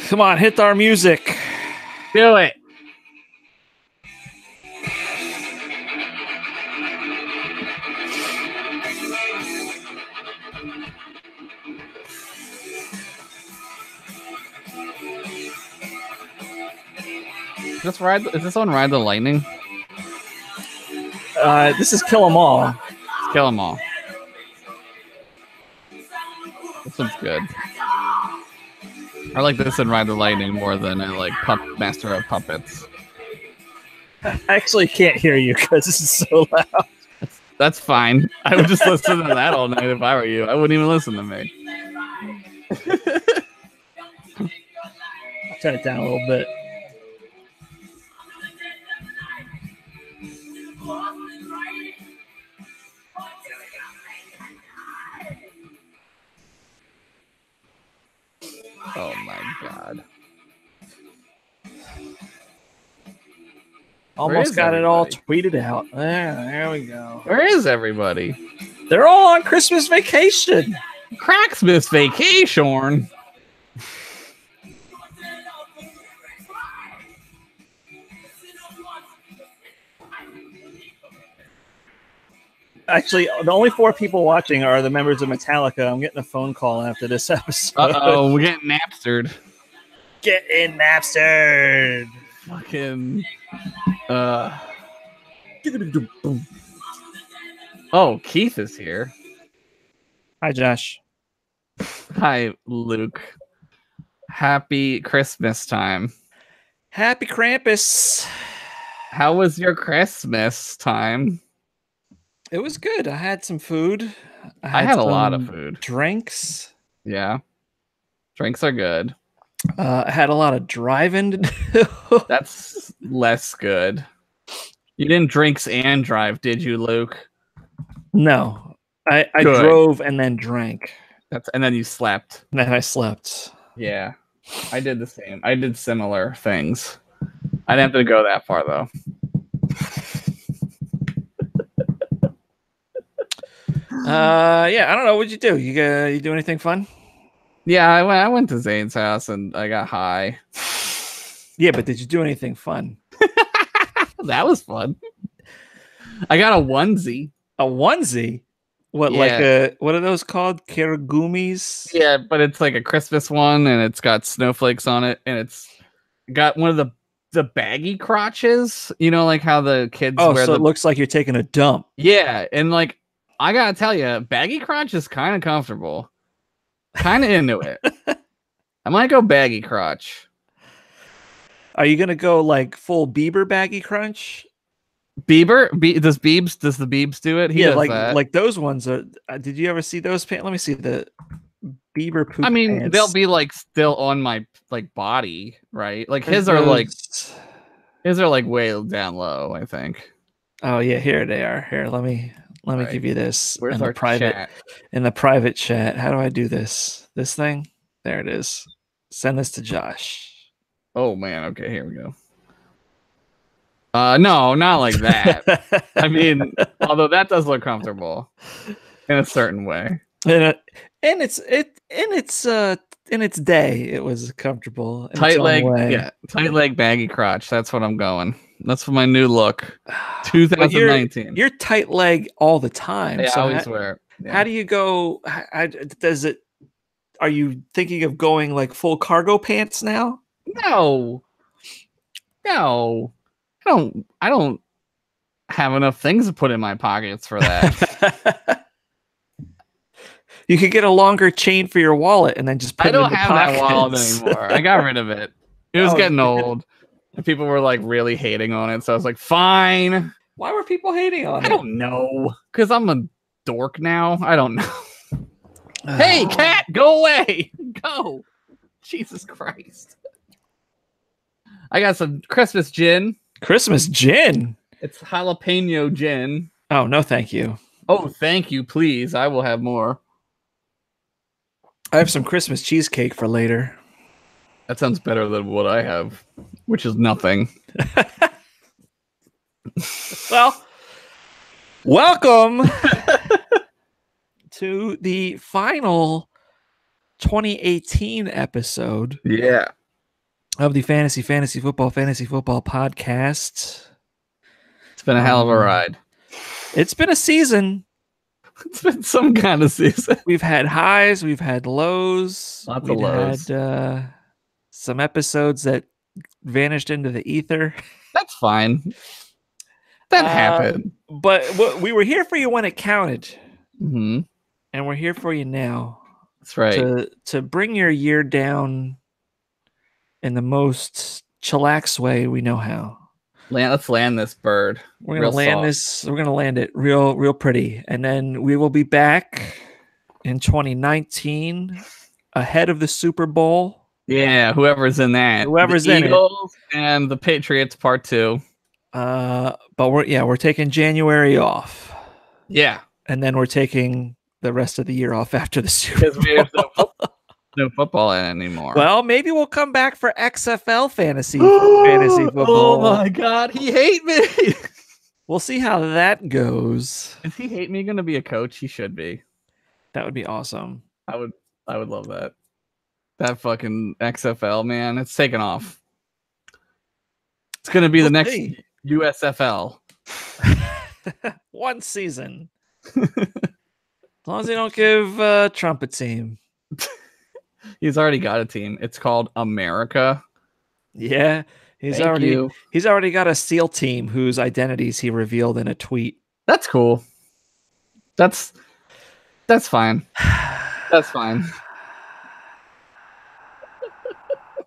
Come on, hit our music. Do it. Is this on Ride the Lightning? This is Kill 'Em All. Kill 'Em All. This one's good. I like this and Ride the Lightning more than I like Master of Puppets. I actually can't hear you because this is so loud. That's fine. I would just listen to that all night if I were you. I wouldn't even listen to me. I'll turn it down a little bit. Oh my god. Almost got it all tweeted out. There we go. Where is everybody? They're all on Christmas vacation. Cracksmith vacation. Actually, the only 4 people watching are the members of Metallica. I'm getting a phone call after this episode. Uh-oh, we're getting Napstered. Getting Napstered. Fucking... Oh, Keith is here. Hi, Josh. Hi, Luke. Happy Christmas time. Happy Krampus. How was your Christmas time? It was good. I had some food. I had a lot of food. Drinks. Yeah. Drinks are good. I had a lot of driving to do. That's less good. You didn't drinks and drive, did you, Luke? No. I drove and then drank. And then you slept. And then I slept. Yeah. I did the same. I did similar things. I didn't have to go that far, though. Yeah, I don't know. What'd you do? You do anything fun? Yeah, I went to Zane's house and I got high. Yeah, but did you do anything fun? That was fun. I got a onesie. A onesie? What, yeah. What are those called? Karagumis? Yeah, but it's like a Christmas one and it's got snowflakes on it and it's got one of the baggy crotches. You know, like how the kids wear so it looks like you're taking a dump. Yeah, and like I gotta tell you, baggy crotch is kind of comfortable. Kind of into it. I might go baggy crotch. Are you gonna go like full Bieber baggy crunch? Bieber? Does the Biebs do it? He does that. Like those ones are. Did you ever see those pants? Let me see the Bieber poop. I mean, pants. they'll be like still on my like body, right? Like his are like way down low, I think. Oh yeah, here they are. Here, let me give you this. Where's our chat? In the private chat. How do I do this? This thing? There it is. Send this to Josh. Oh man, okay, here we go. No, not like that. I mean, although that does look comfortable in a certain way. In its day, it was comfortable. Tight leg, yeah. Tight leg, baggy crotch. That's what I'm going. That's for my new look. 2019. You're tight leg all the time. Yeah, so I always wear it. Yeah. How do you go? Are you thinking of going like full cargo pants now? No. I don't have enough things to put in my pockets for that. You could get a longer chain for your wallet and then just put it in the pockets. I don't have that wallet anymore. I got rid of it. It was getting old. And people were like really hating on it. So I was like, fine. Why were people hating on it? I don't know. Because I'm a dork now. I don't know. Hey, cat, go away. Go. Jesus Christ. I got some Christmas gin. Christmas gin? It's jalapeno gin. Oh, no, thank you. Oh, thank you, please. I will have more. I have some Christmas cheesecake for later. That sounds better than what I have, which is nothing. Well, welcome to the final 2018 episode. Yeah. of the Fantasy Football Podcast. It's been a hell of a ride. It's been a season. It's been some kind of season. We've had highs, we've had lows. Lots of lows. Had some episodes that vanished into the ether. That's fine. That happened. But we were here for you when it counted. Mm-hmm. And we're here for you now. That's right. To bring your year down in the most chillax way we know how. Let's land this bird. We're gonna land this. We're gonna land it real pretty, and then we will be back in 2019 ahead of the Super Bowl. Yeah, whoever's in that. Whoever's the in Eagles it. And the Patriots Part 2. But we're taking January off. Yeah, and then we're taking the rest of the year off after the Super Bowl. We have no football anymore. Well, maybe we'll come back for XFL fantasy football. Oh my God, he hate me. We'll see how that goes. Is he hate me going to be a coach? He should be. That would be awesome. I would love that. That fucking XFL, man, it's taken off. It's going to be the next USFL. One season. As long as they don't give Trump a team. He's already got a team. It's called America. Yeah, he's already got a SEAL team whose identities he revealed in a tweet. That's cool. That's fine. That's fine.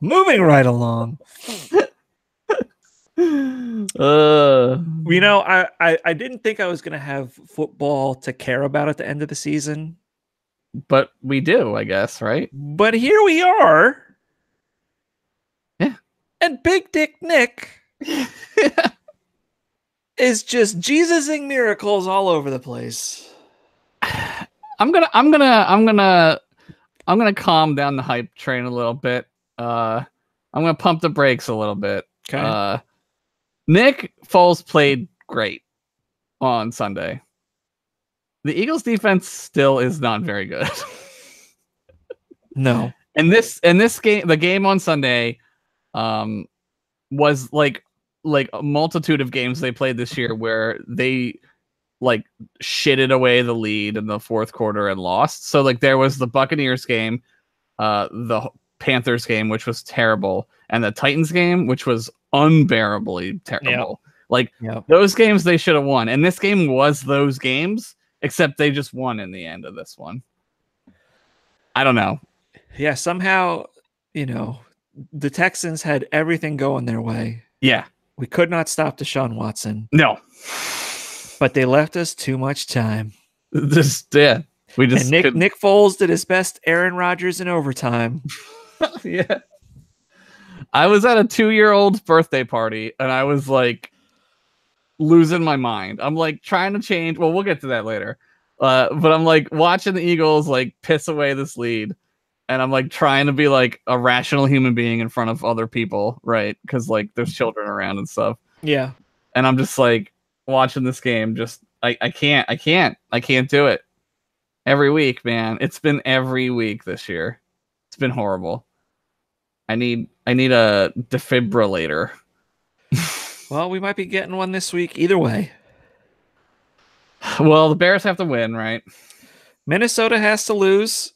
Moving right along. You know, I didn't think I was gonna have football to care about at the end of the season. But we do, I guess, right? But here we are. Yeah. And Big Dick Nick is just Jesusing miracles all over the place. I'm gonna calm down the hype train a little bit. I'm gonna pump the brakes a little bit. Okay. Nick Foles played great on Sunday. The Eagles defense still is not very good. No. And this game, the game on Sunday, was like a multitude of games they played this year where they like shitted away the lead in the fourth quarter and lost. So like there was the Buccaneers game, the Panthers game, which was terrible, and the Titans game, which was unbearably terrible. Those games they should have won. And this game was those games. Except they just won in the end of this one. I don't know. Yeah, somehow, the Texans had everything going their way. Yeah. We could not stop Deshaun Watson. No. But they left us too much time. We just Nick Foles did his best Aaron Rodgers in overtime. Yeah. I was at a 2-year-old's birthday party, and I was like, losing my mind. I'm like trying to change. Well, we'll get to that later. But I'm like watching the Eagles like piss away this lead, and I'm like trying to be like a rational human being in front of other people, right? Because like there's children around and stuff. Yeah. And I'm just like watching this game. Just I can't do it. Every week, man. It's been every week this year. It's been horrible. I need a defibrillator. Well, we might be getting one this week either way. Well, the Bears have to win, right? Minnesota has to lose.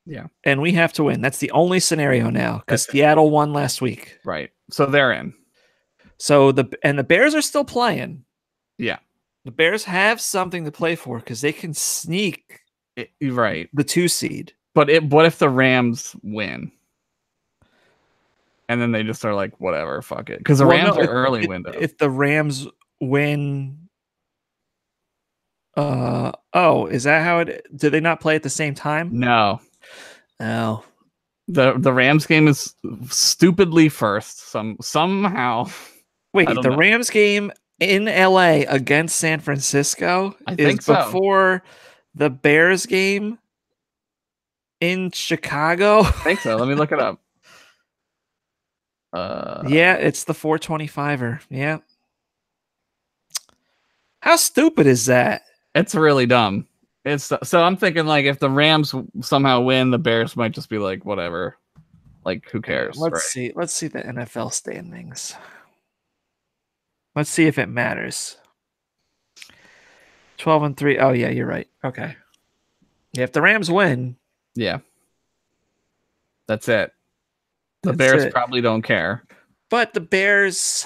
Yeah. And we have to win. That's the only scenario now because Seattle won last week. Right. So they're in. So the Bears are still playing. Yeah. The Bears have something to play for because they can sneak right. the 2 seed. But what if the Rams win? And then they just are like, whatever, fuck it. Because the Rams are early window. If the Rams win, is that how it? Do they not play at the same time? No. Oh. The Rams game is stupidly first. Somehow. Wait, the Rams game in LA against San Francisco is before the Bears game in Chicago. I think so. Let me look it up. Yeah, it's the 425er. Yeah. How stupid is that? It's really dumb. So I'm thinking like if the Rams somehow win, the Bears might just be like whatever. like who cares? Let's see the NFL standings. Let's see if it matters. 12-3. Oh yeah, you're right. Okay. Yeah, if the Rams win, yeah, that's it. The Bears probably don't care. But the Bears,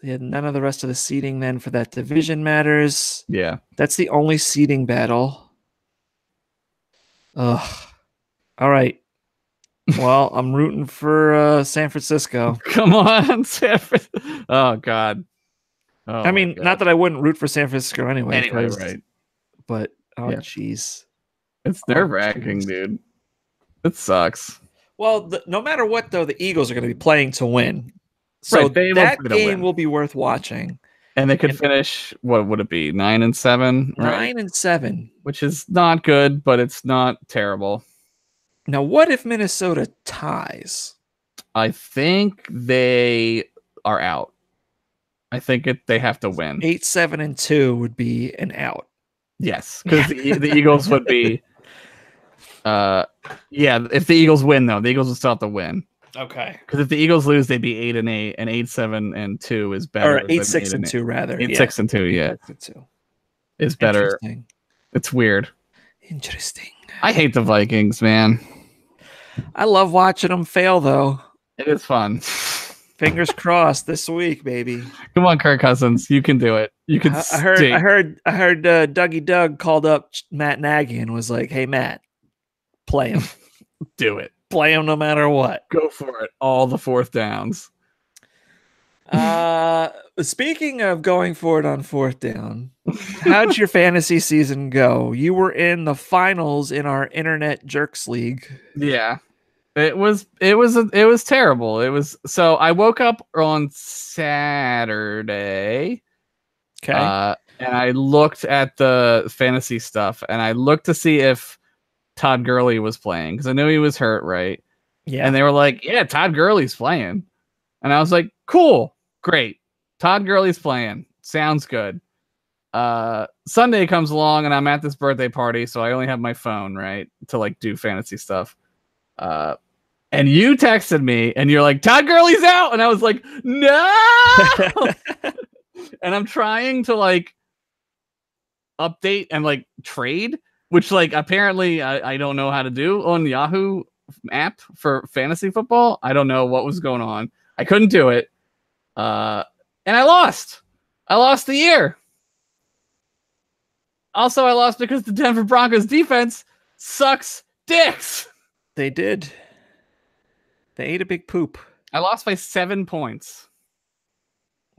none of the rest of the seeding then for that division matters. Yeah. That's the only seeding battle. Ugh. All right. Well, I'm rooting for San Francisco. Come on, San Francisco. Oh, God. Oh, I mean, not that I wouldn't root for San Francisco anyway. Right. But, jeez. It's nerve-wracking, dude. It sucks. Well, no matter what, though, the Eagles are going to be playing to win. So that game will be worth watching. And they could finish, what would it be, 9-7? 9-7. Which is not good, but it's not terrible. Now, what if Minnesota ties? I think they are out. I think they have to win. 8-7-2 would be an out. Yes, because the Eagles would be... if the Eagles win, though, the Eagles will still have to win. Okay. Because if the Eagles lose, they'd be 8-8, and 8-7-2 is better. Or 8-6-2, rather. 8-6-2, yeah. 8-6-2 is better. It's weird. Interesting. I hate the Vikings, man. I love watching them fail, though. It is fun. Fingers crossed this week, baby. Come on, Kirk Cousins, you can do it. You can. I heard. Dougie Doug called up Matt Nagy and was like, "Hey, Matt, play him. Do it. Play him no matter what. Go for it. All the fourth downs." Speaking of going for it on fourth down, how'd your fantasy season go? You were in the finals in our Internet Jerks League. Yeah. It was terrible. So I woke up on Saturday. Okay. And I looked at the fantasy stuff, and I looked to see if Todd Gurley was playing, because I knew he was hurt, right? Yeah. And they were like, "Yeah, Todd Gurley's playing," and I was like, "Cool, great, Todd Gurley's playing. Sounds good." Sunday comes along, and I'm at this birthday party, so I only have my phone, right, to like do fantasy stuff. And you texted me, and you're like, "Todd Gurley's out," and I was like, "No!" And I'm trying to like update and like trade, which like apparently I don't know how to do on Yahoo app for fantasy football. I don't know what was going on. I couldn't do it. And I lost. I lost the year. Also, I lost because the Denver Broncos defense sucks dicks. They did. They ate a big poop. I lost by 7 points.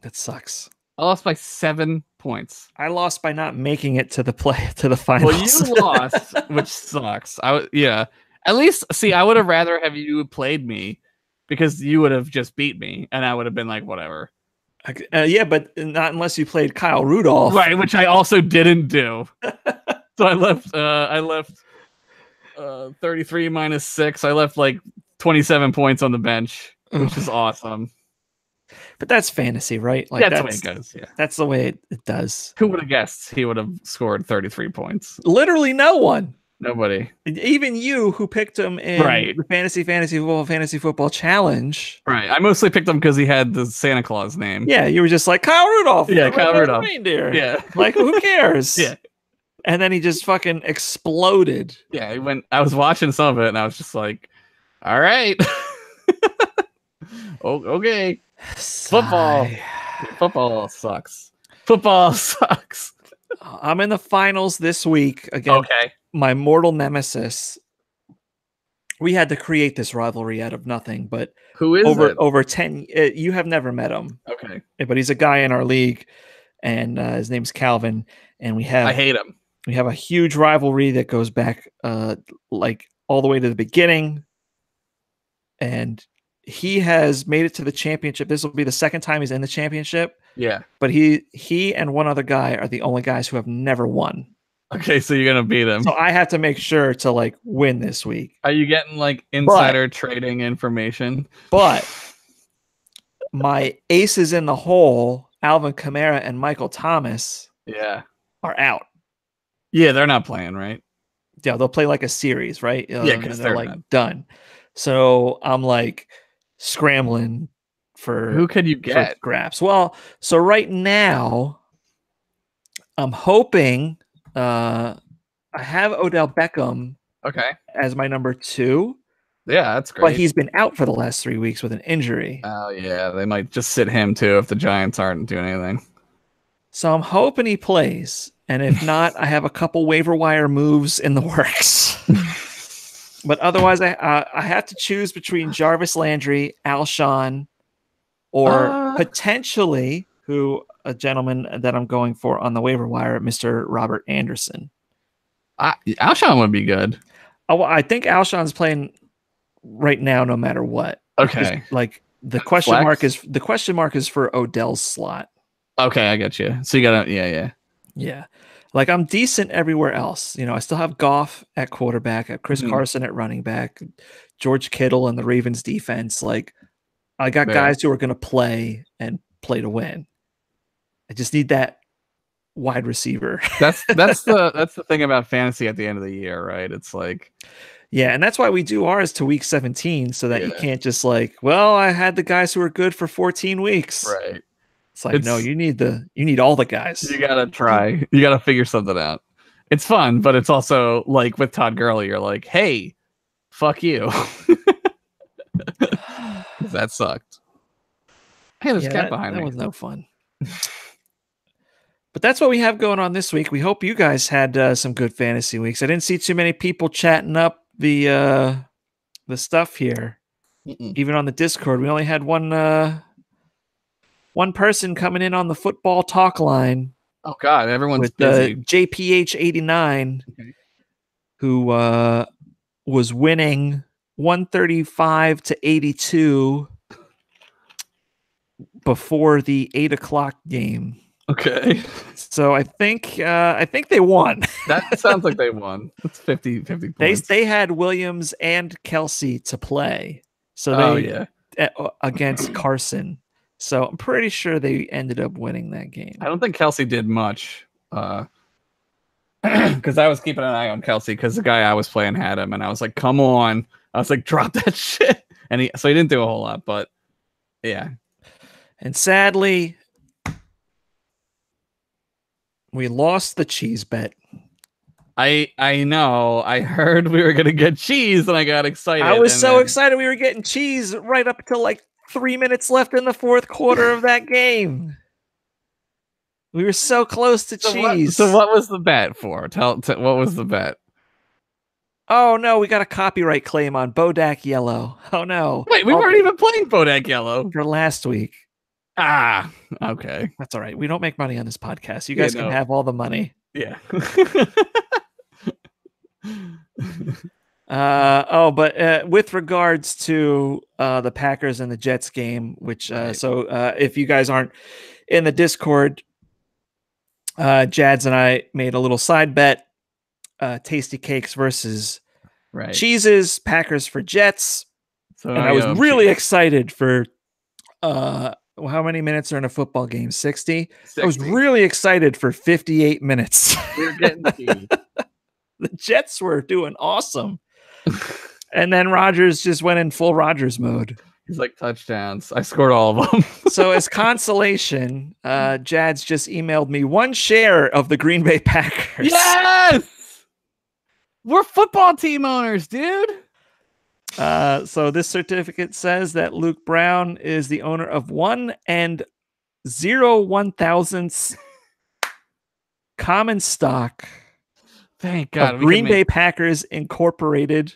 That sucks. I lost by 7 points. I lost by not making it to the finals. Well, you lost, which sucks. At least, see, I would have rather have you played me, because you would have just beat me, and I would have been like, whatever. Yeah, but not unless you played Kyle Rudolph, right? Which I also didn't do. So I left 33 minus 6. I left like 27 points on the bench, which is awesome. But that's fantasy, right? Like that's the way it goes. Yeah, that's the way it does. Who would have guessed he would have scored 33 points? Literally no one. Nobody. Even you, who picked him in the fantasy football challenge. Right. I mostly picked him because he had the Santa Claus name. Yeah, you were just like Kyle Rudolph. Yeah, Kyle Rudolph. Reindeer. Yeah. Like, who cares? Yeah. And then he just fucking exploded. Yeah, I was watching some of it, and I was just like, all right. Okay. Football sucks. Football sucks. I'm in the finals this week against my mortal nemesis. We had to create this rivalry out of nothing, but who is over 10? You have never met him. Okay, but he's a guy in our league, and his name's Calvin. And I hate him. We have a huge rivalry that goes back like all the way to the beginning, and he has made it to the championship. This will be the second time he's in the championship. Yeah. But he and one other guy are the only guys who have never won. Okay, so you're going to beat him. So I have to make sure to like win this week. Are you getting like insider trading information? But my aces in the hole, Alvin Kamara and Michael Thomas, are out. Yeah, they're not playing, right? Yeah, they'll play like a series, right? Yeah, because they're like done. So I'm like scrambling for who could you get? Scraps. Well, so right now I'm hoping I have Odell Beckham as my number 2. Yeah, that's great. But he's been out for the last 3 weeks with an injury. Oh, yeah. They might just sit him, too, if the Giants aren't doing anything. So I'm hoping he plays. And if not, I have a couple waiver wire moves in the works. But otherwise, I have to choose between Jarvis Landry, Alshon, or potentially a gentleman that I'm going for on the waiver wire, Mr. Robert Anderson. Alshon would be good. I think Alshon's playing right now, no matter what. Okay. Like the question mark is for Odell's slot. Okay, I get you. So you gotta, yeah. Like I'm decent everywhere else. I still have Goff at quarterback, at Chris Carson at running back, George Kittle and the Ravens defense. Like I got guys who are going to play to win. I just need that wide receiver. That's the thing about fantasy at the end of the year, right? It's like. Yeah, and that's why we do ours to week 17, so that you can't just I had the guys who are good for 14 weeks. Right. It's like, no, you need all the guys. You gotta try. You gotta figure something out. It's fun, but it's also like with Todd Gurley, you're like, hey, fuck you. That sucked. Hey, there's a cat behind me. That was no fun. But that's what we have going on this week. We hope you guys had some good fantasy weeks. I didn't see too many people chatting up the stuff here. Even on the Discord, we only had one person coming in on the football talk line. Oh God, everyone's with busy. JPH89, who was winning 135-82 before the 8:00 game. Okay. So I think they won. That sounds like they won. That's 50 points. They had Williams and Kelsey to play. So against Carson. So I'm pretty sure they ended up winning that game. I don't think Kelsey did much. Because I was keeping an eye on Kelsey because the guy I was playing had him, and I was like, come on. I was like, drop that shit. And he didn't do a whole lot, but yeah. And sadly, we lost the cheese bet. I know. I heard we were going to get cheese, and I got excited. I was so excited we were getting cheese right up until 3 minutes left in the fourth quarter of that game. We were so close to cheese. So what was the bet for? What was the bet? Oh, no, we got a copyright claim on Bodak Yellow. Oh, no. Wait, we weren't even playing Bodak Yellow. For last week. Ah, okay. That's all right. We don't make money on this podcast. You guys can have all the money. Yeah. But with regards to the Packers and the Jets game, which if you guys aren't in the Discord, Jads and I made a little side bet. Tasty Cakes versus Cheeses, Packers for Jets. So and I was really excited for how many minutes are in a football game? 60? I was really excited for 58 minutes. We're getting cheese. The Jets were doing awesome. And then Rodgers just went in full Rodgers mode. He's like, touchdowns. I scored all of them. So as consolation, Jads just emailed me 1 share of the Green Bay Packers. Yes! We're football team owners, dude. So this certificate says that Luke Brown is the owner of 1 0.01 common stock. Thank God. Green Bay Packers Incorporated.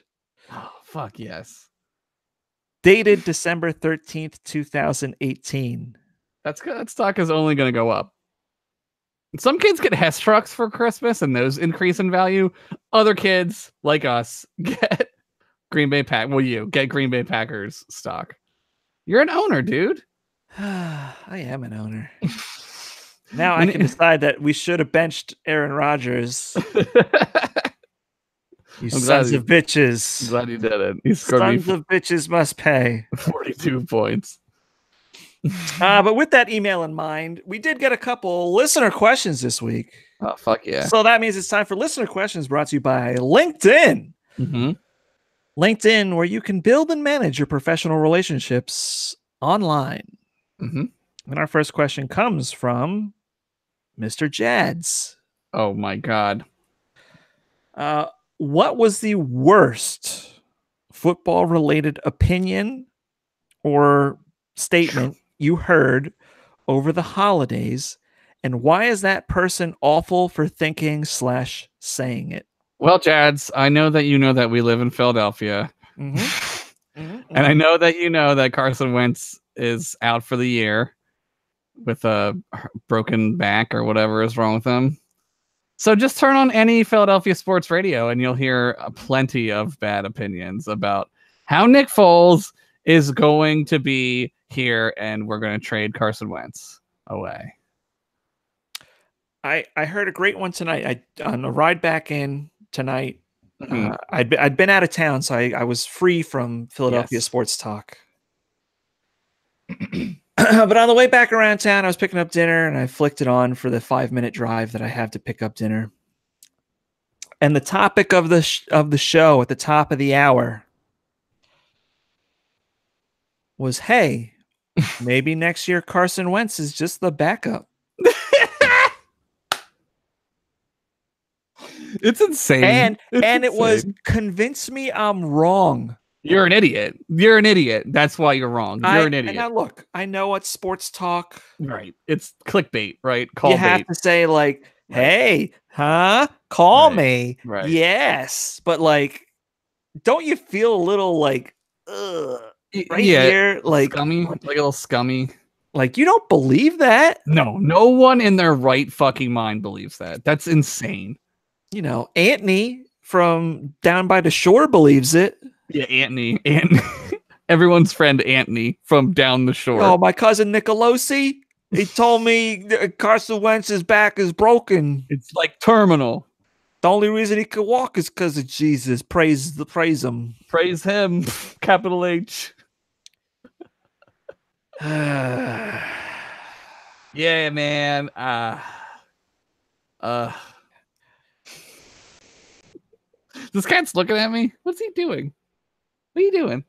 Oh, fuck yes. Dated December 13th, 2018. That's good. That stock is only going to go up. Some kids get Hess trucks for Christmas and those increase in value. Other kids like us get Green Bay get Green Bay Packers stock. You're an owner, dude. I am an owner. Now I can decide that we should have benched Aaron Rodgers. You sons of bitches. I'm glad you did it. You scored sons of bitches must pay. 42 points. But with that email in mind, we did get a couple listener questions this week. Oh, fuck yeah. So that means it's time for listener questions brought to you by LinkedIn. Mm-hmm. LinkedIn, where you can build and manage your professional relationships online. Mm-hmm. And our first question comes from Mr. Jads. Oh my God. What was the worst football-related opinion or statement you heard over the holidays, and why is that person awful for thinking / saying it? Well, Jads, I know that we live in Philadelphia. Mm-hmm. And I know that Carson Wentz is out for the year with a broken back or whatever is wrong with him. So just turn on any Philadelphia sports radio and you'll hear plenty of bad opinions about how Nick Foles is going to be here and we're going to trade Carson Wentz away. I heard a great one tonight. On the ride back in tonight, Mm-hmm. I'd been out of town, so I was free from Philadelphia sports talk. But on the way back around town, I was picking up dinner, and I flicked it on for the 5-minute drive that I have to pick up dinner. And the topic of the show at the top of the hour was, hey, maybe next year Carson Wentz is just the backup. It's insane. And it was, convince me I'm wrong. You're an idiot. You're an idiot. That's why you're wrong. You're an idiot. And now look, I know what sports talk. Right. It's clickbait, right? Call you have to say like, hey, call me. Right. Yes. But like, don't you feel a little like, here? Like scummy, like a little scummy. Like, you don't believe that? No one in their right fucking mind believes that. That's insane. You know, Anthony from down by the shore believes it. Yeah, Anthony. Everyone's friend Anthony from down the shore. Oh, my cousin Nicolosi. He told me Carson Wentz's back is broken. It's like terminal. The only reason he could walk is because of Jesus. Praise him. Praise him. Capital H. Yeah, man. This cat's looking at me. What's he doing? What are you doing?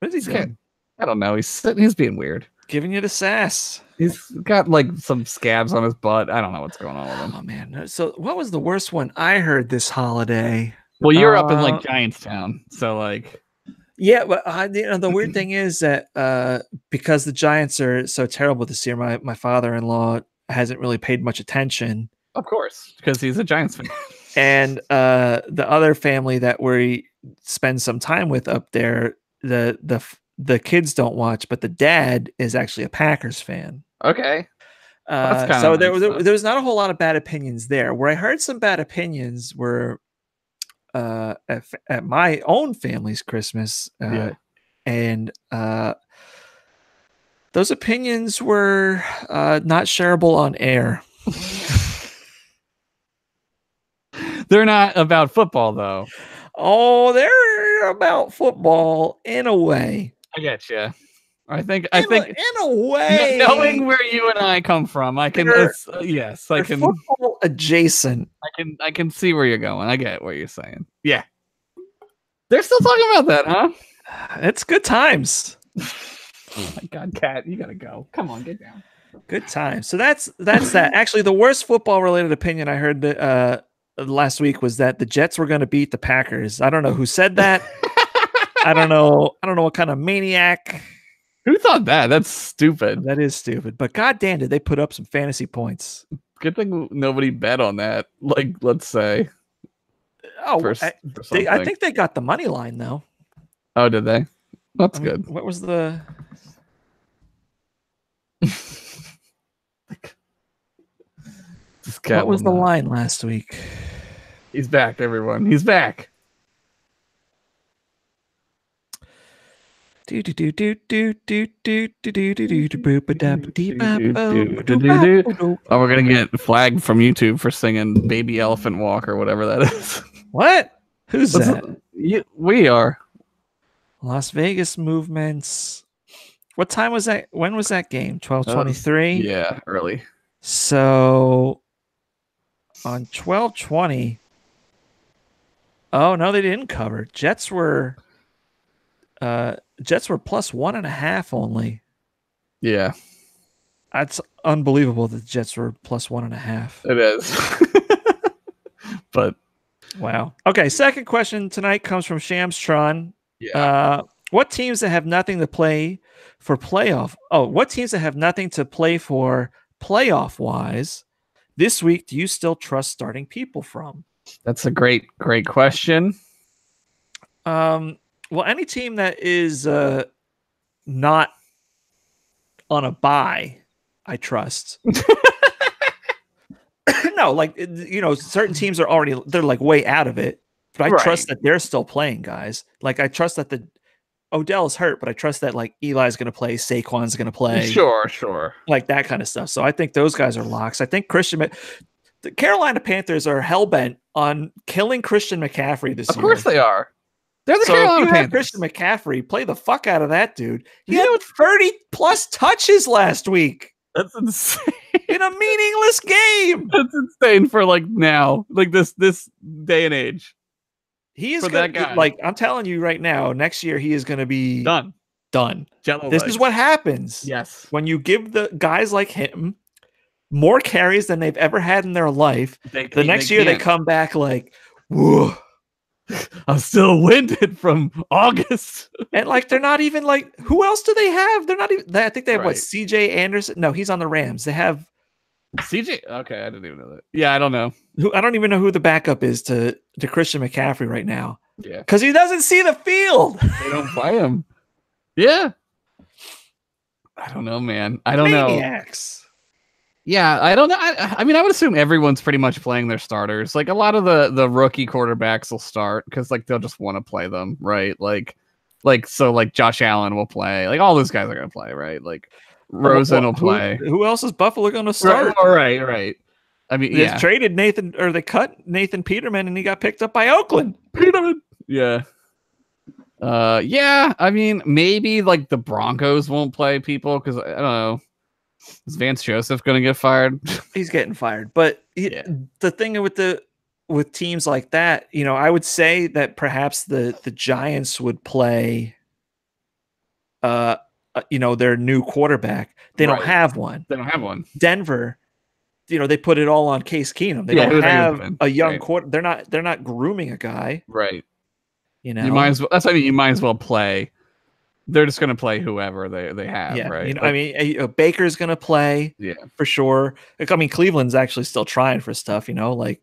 What is he doing? I don't know. He's being weird. Giving you the sass. He's got like some scabs on his butt. I don't know what's going on with him. Oh man. So what was the worst one I heard this holiday? Well, you're up in like Giantstown, so like. Yeah, but the weird thing is that because the Giants are so terrible this year, my father-in-law hasn't really paid much attention. Of course, because he's a Giants fan. And the other family that we spend some time with up there, the kids don't watch, but the dad is actually a Packers fan. Okay. So there was not a whole lot of bad opinions there. Where I heard some bad opinions were at my own family's Christmas, and those opinions were not shareable on air. They're not about football, though. Oh, they're about football in a way. I get you. I think in a way, knowing where you and I come from, I can I can football adjacent. I can see where you're going. I get what you're saying. Yeah, they're still talking about that, huh? It's good times. Oh my God, Kat, you gotta go. Come on, get down. Good times. So that's that. Actually, the worst football related opinion I heard last week was that the Jets were going to beat the Packers. I don't know who said that. I don't know what kind of maniac. Who thought that? That's stupid. That is stupid. But goddamn, did they put up some fantasy points? Good thing nobody bet on that. Like, let's say. Oh, I think they got the money line though. Oh, did they? That's good. What was the? What was the line last week? He's back, everyone. He's back. Oh, we're gonna get flagged from YouTube for singing "Baby Elephant Walk" or whatever that is. What? Who's that? We are. Las Vegas Movements. What time was that? When was that game? 12:23. Yeah, early. So on 12:20, Oh no, they didn't cover. Jets were plus 1.5 only. Yeah, That's unbelievable that the Jets were plus 1.5. it is. But wow. Okay, second question tonight comes from Shamstron. yeah, What teams that have nothing to play for playoff? Oh, what teams that have nothing to play for playoff wise this week do you still trust starting people from? that's a great question. Well, any team that is not on a bye, I trust. No, like certain teams are already they're like way out of it, but I trust that they're still playing, guys. Like I trust that the Odell is hurt, but I trust that like Eli's going to play, Saquon's going to play, Sure, like that kind of stuff. So I think those guys are locks. I think the Carolina Panthers are hellbent on killing Christian McCaffrey this year. Of course they are. They're the Carolina Panthers. Christian McCaffrey, play the fuck out of that dude. He had 30 plus touches last week. That's insane. In a meaningless game. That's insane for like now, like this day and age. He is that guy. Like I'm telling you right now, next year he is going to be done. This is what happens. Yes. When you give the guys like him more carries than they've ever had in their life, the next year they come back like, whoa. I'm still winded from August. And like they're not even like, who else do they have? They're not even I think they have what, CJ Anderson? No, he's on the Rams. They have CJ. Okay, I didn't even know that. Yeah, I don't know. I don't even know who the backup is to Christian McCaffrey right now. Yeah. Because he doesn't see the field. They don't play him. Yeah. I don't know, man. I don't Maniacs. know. Yeah, I don't know. I mean, I would assume everyone's pretty much playing their starters. Like a lot of the rookie quarterbacks will start because like they'll just want to play them, right? Like Josh Allen will play. Like all those guys are gonna play, right? Like Rosen will play. Who else is Buffalo gonna start? Right. I mean, they traded Nathan, or they cut Nathan Peterman, and he got picked up by Oakland. Peterman. Yeah. Yeah. I mean, maybe like the Broncos won't play people because I don't know. Is Vance Joseph going to get fired? He's getting fired. But the thing with teams like that, I would say that perhaps the Giants would play, their new quarterback. They don't have one. Denver, they put it all on Case Keenum. They don't have a young quarter. They're not grooming a guy. Right. You might as well. That's what I mean. You might as well play. They're just going to play whoever they have, right? I mean, Baker's going to play, for sure. I mean, Cleveland's actually still trying for stuff, well, they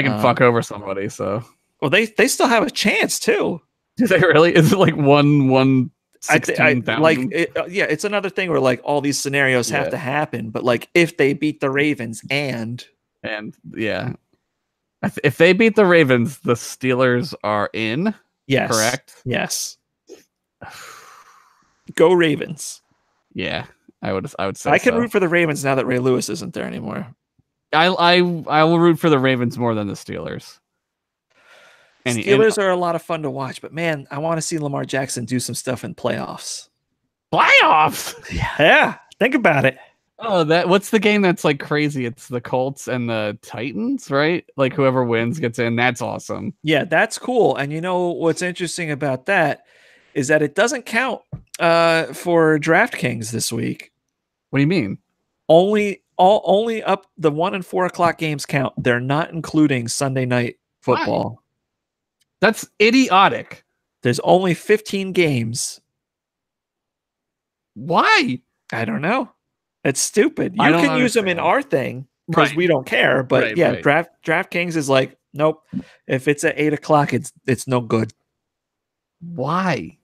can fuck over somebody, so. Well, they still have a chance too. Do they really? Is it like 1/16,000? It's another thing where like all these scenarios have to happen, but like if they beat the Ravens and if they beat the Ravens, the Steelers are in. Yes, correct. Yes. Go Ravens. Yeah, I would say I can root for the Ravens now that Ray Lewis isn't there anymore. I will root for the Ravens more than the Steelers. Steelers are a lot of fun to watch, but man, I want to see Lamar Jackson do some stuff in playoffs. Playoffs? Yeah, think about it. Oh, what's the game that's like crazy? It's the Colts and the Titans, right? Like whoever wins gets in. That's awesome. Yeah, that's cool. And what's interesting about that is that it doesn't count for DraftKings this week. What do you mean? Only up the 1 and 4 o'clock games count. They're not including Sunday night football. Why? That's idiotic. There's only 15 games. Why? I don't know. It's stupid. You can use them in our thing because we don't care. But DraftKings is like, nope. If it's at 8 o'clock, it's no good. Why?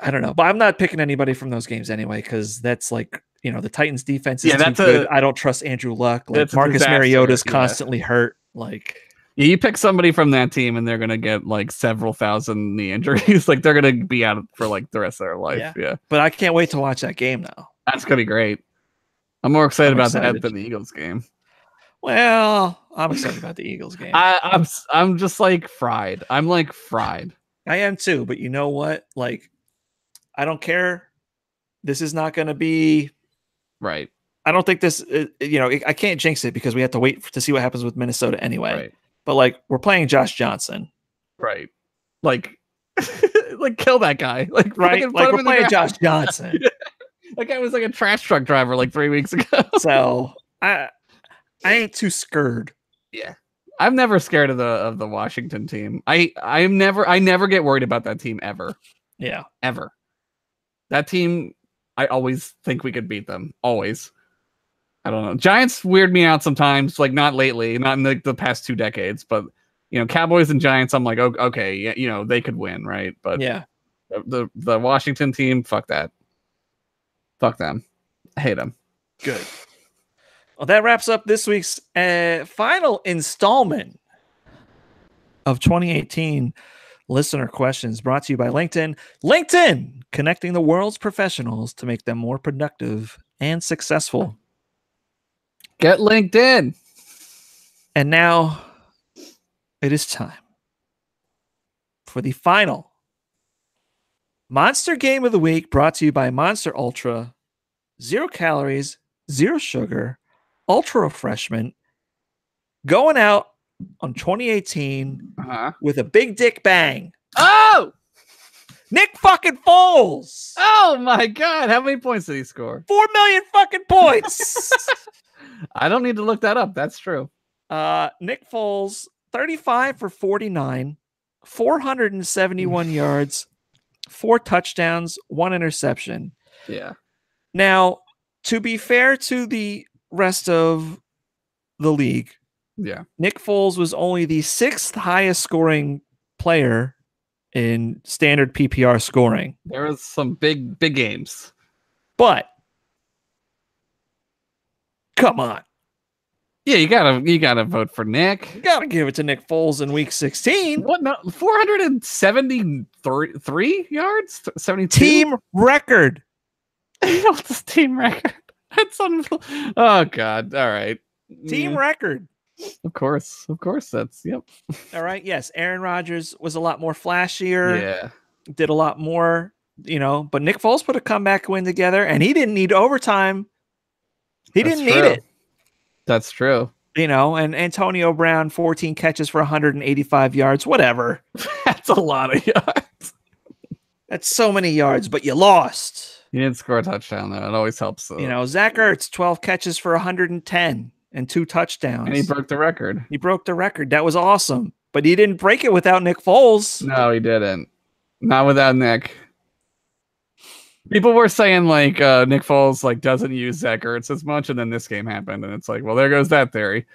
I don't know, but I'm not picking anybody from those games anyway because that's like the Titans defense is too good. I don't trust Andrew Luck. Like Marcus Mariota's constantly hurt. Like you pick somebody from that team and they're gonna get like several thousand knee injuries. Like they're gonna be out for like the rest of their life. Yeah. But I can't wait to watch that game now. That's gonna be great. I'm more excited about that than the Eagles game. Well, I'm excited about the Eagles game. I'm just like fried. I'm like fried. I am too, but you know what? Like, I don't care. This is not going to be right. I don't think this. I can't jinx it because we have to wait to see what happens with Minnesota anyway. Right. But like, we're playing Josh Johnson. Right. Like, like kill that guy. Like, Right? Like, we're playing Josh Johnson. That guy was like a trash truck driver like 3 weeks ago. So I ain't too scared. Yeah. I'm never scared of the Washington team. I never get worried about that team ever. Yeah. Ever. That team, I always think we could beat them. Always. I don't know. Giants weird me out sometimes, like not lately, not in the past 2 decades, but Cowboys and Giants, I'm like, okay, yeah, they could win, right? But yeah, the Washington team, fuck that. Fuck them. I hate them. Good. Well, that wraps up this week's final installment of 2018 listener questions, brought to you by LinkedIn. LinkedIn, connecting the world's professionals to make them more productive and successful. Get LinkedIn. And now it is time for the final Monster Game of the Week, brought to you by Monster Ultra. 0 calories, 0 sugar, ultra refreshment. Going out on 2018 with a big dick bang. Oh! Nick fucking Foles! Oh my God. How many points did he score? 4 million fucking points! I don't need to look that up. That's true. Nick Foles, 35 for 49, 471 yards, 4 touchdowns, 1 interception. Yeah. Now, to be fair to the rest of the league, yeah, Nick Foles was only the 6th highest scoring player in standard PPR scoring. There was some big games. But come on. Yeah, you gotta vote for Nick. You gotta give it to Nick Foles in week 16. What? No, 473 yards? 72? Team record. What's this team record? That's unbelievable. Oh God. All right. Team record. Of course. That's yep. All right. Yes. Aaron Rodgers was a lot more flashier. Yeah. Did a lot more, but Nick Foles put a comeback win together, and he didn't need overtime. He didn't need it. That's true. And Antonio Brown, 14 catches for 185 yards, whatever. That's a lot of yards. That's so many yards, but you lost. You didn't score a touchdown, though. It always helps. Zach Ertz, 12 catches for 110 and 2 touchdowns. And he broke the record. That was awesome. But he didn't break it without Nick Foles. No, he didn't. Not without Nick. People were saying like Nick Foles like doesn't use Zach Ertz as much, and then this game happened, and it's like, well, there goes that theory.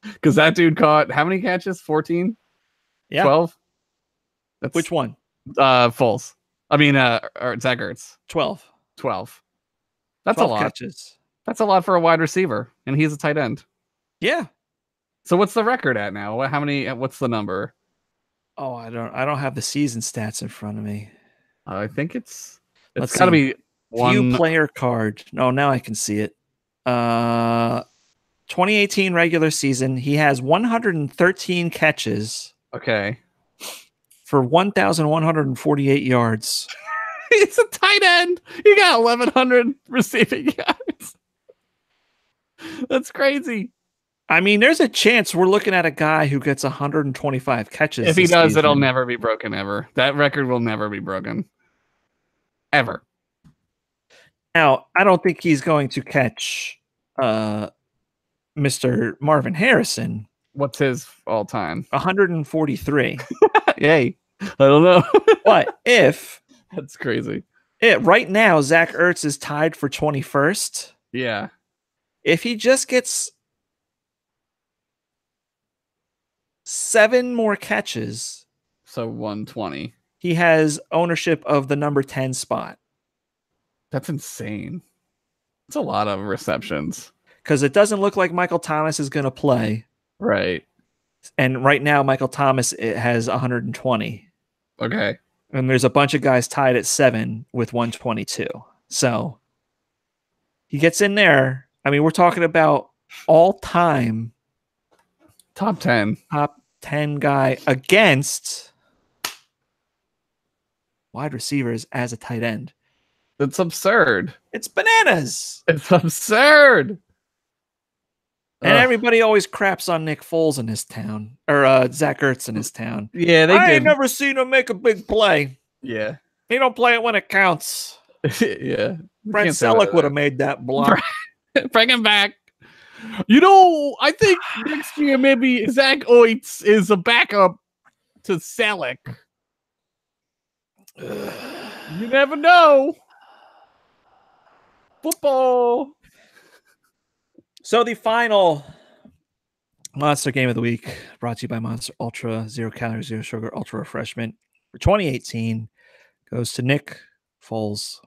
Because that dude caught how many catches? 14? Yeah. 12? Which one? Foles. I mean, or Zach Ertz. 12. That's 12 a lot. Catches. That's a lot for a wide receiver, and he's a tight end. Yeah. So what's the record at now? How many? What's the number? Oh, I don't have the season stats in front of me. I think it's Let's got to be one view player card. No, now I can see it. 2018 regular season, he has 113 catches. Okay. For 1,148 yards. He's a tight end. He got 1,100 receiving yards. That's crazy. I mean, there's a chance we're looking at a guy who gets 125 catches. If he does, it'll never be broken ever. That record will never be broken. Ever. Now, I don't think he's going to catch Mr. Marvin Harrison. What's his all time? 143. Yay. I don't know. But if that's crazy. Right now, Zach Ertz is tied for 21st. Yeah. If he just gets 7 more catches, so 120, he has ownership of the number 10 spot. That's insane. It's a lot of receptions. Because it doesn't look like Michael Thomas is going to play. Right. And right now, Michael Thomas has 120. Okay. And there's a bunch of guys tied at 7 with 122. So he gets in there. I mean, we're talking about all-time top 10 guy against wide receivers as a tight end. It's absurd. It's bananas. It's absurd. And everybody always craps on Nick Foles in his town, or Zach Ertz in his town. Yeah, they I did. ain't never seen him make a big play. Yeah. He don't play it when it counts. Yeah. Brent Selleck would have made that block. Bring him back. I think next year maybe Zach Oitz is a backup to Selleck. You never know. Football. So the final Monster Game of the Week, brought to you by Monster Ultra, 0 calories, 0 sugar, ultra refreshment for 2018, goes to Nick Foles.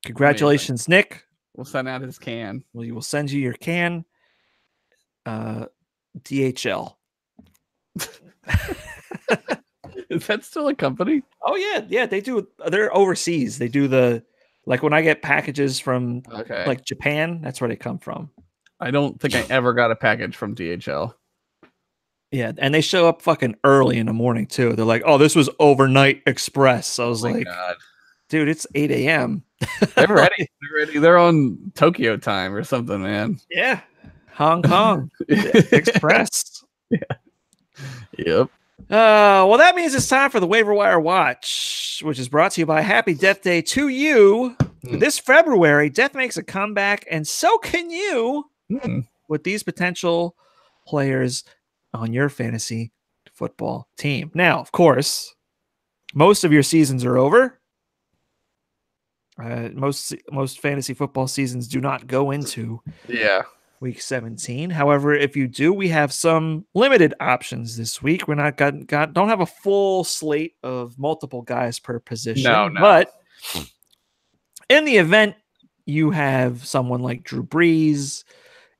Congratulations, Nick. We'll send out his can. We will send you your can. DHL. Is that still a company? Oh yeah, they do. They're overseas. They do like when I get packages from like Japan, that's where they come from. I don't think I ever got a package from DHL. Yeah, and they show up fucking early in the morning too. They're like, "Oh, this was overnight express." I was like, God. "Dude, it's 8 a.m." They're ready. They're ready. They're on Tokyo time or something, man. Yeah, Hong Kong Express. Yeah. Yep. Well, that means it's time for the Waiver Wire Watch, which is brought to you by Happy Death Day to you. This February, Death makes a comeback, and so can you with these potential players on your fantasy football team. Now, of course, most of your seasons are over. Most fantasy football seasons do not go into week 17. However, if you do, we have some limited options this week. We're not don't have a full slate of multiple guys per position. No. But in the event you have someone like Drew Brees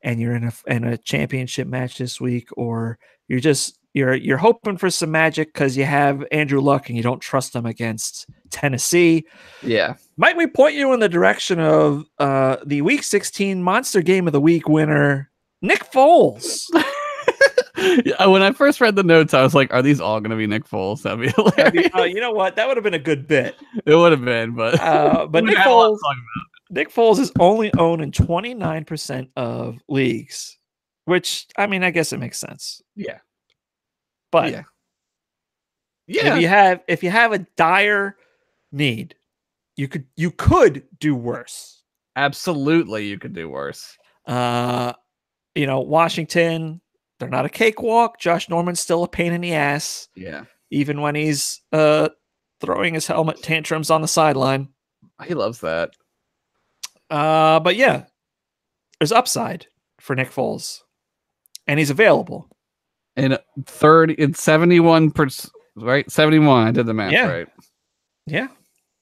and you're in a championship match this week, or you're hoping for some magic because you have Andrew Luck and you don't trust him against Tennessee. Yeah. Might we point you in the direction of the Week 16 Monster Game of the Week winner, Nick Foles? When I first read the notes, I was like, are these all going to be Nick Foles? That'd be hilarious. You know what? That would have been a good bit. It would have been, but Nick Foles is only owned in 29% of leagues, which, I mean, I guess it makes sense. Yeah. But if you have a dire need, you could do worse. Absolutely, you could do worse. Washington, they're not a cakewalk. Josh Norman's still a pain in the ass. Yeah. Even when he's throwing his helmet tantrums on the sideline. He loves that. But yeah, there's upside for Nick Foles. And he's available. In 71%, right? 71. I did the math right. Yeah.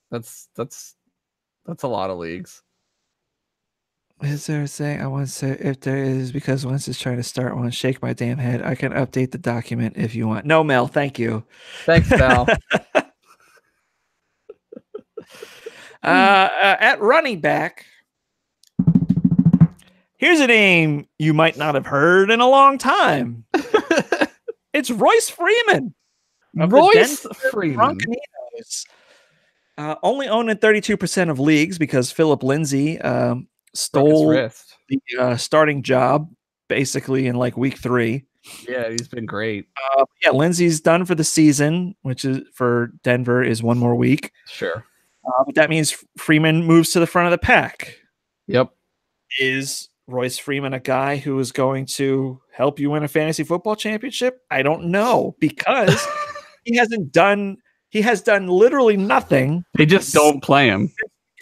That's a lot of leagues. Is there a saying? I want to say, if there is, because once it's trying to start one, shake my damn head. I can update the document if you want. No, Mel, thank you. Thanks, Mel. At running back, here's a name you might not have heard in a long time. It's Royce Freeman. Royce Freeman. Only owned in 32% of leagues because Philip Lindsay stole the starting job basically in like week 3. Yeah, he's been great. Lindsay's done for the season, which is for Denver is one more week. Sure. But that means Freeman moves to the front of the pack. Yep. Is Royce Freeman a guy who is going to help you win a fantasy football championship? I don't know, because he has done literally nothing. They just don't play him.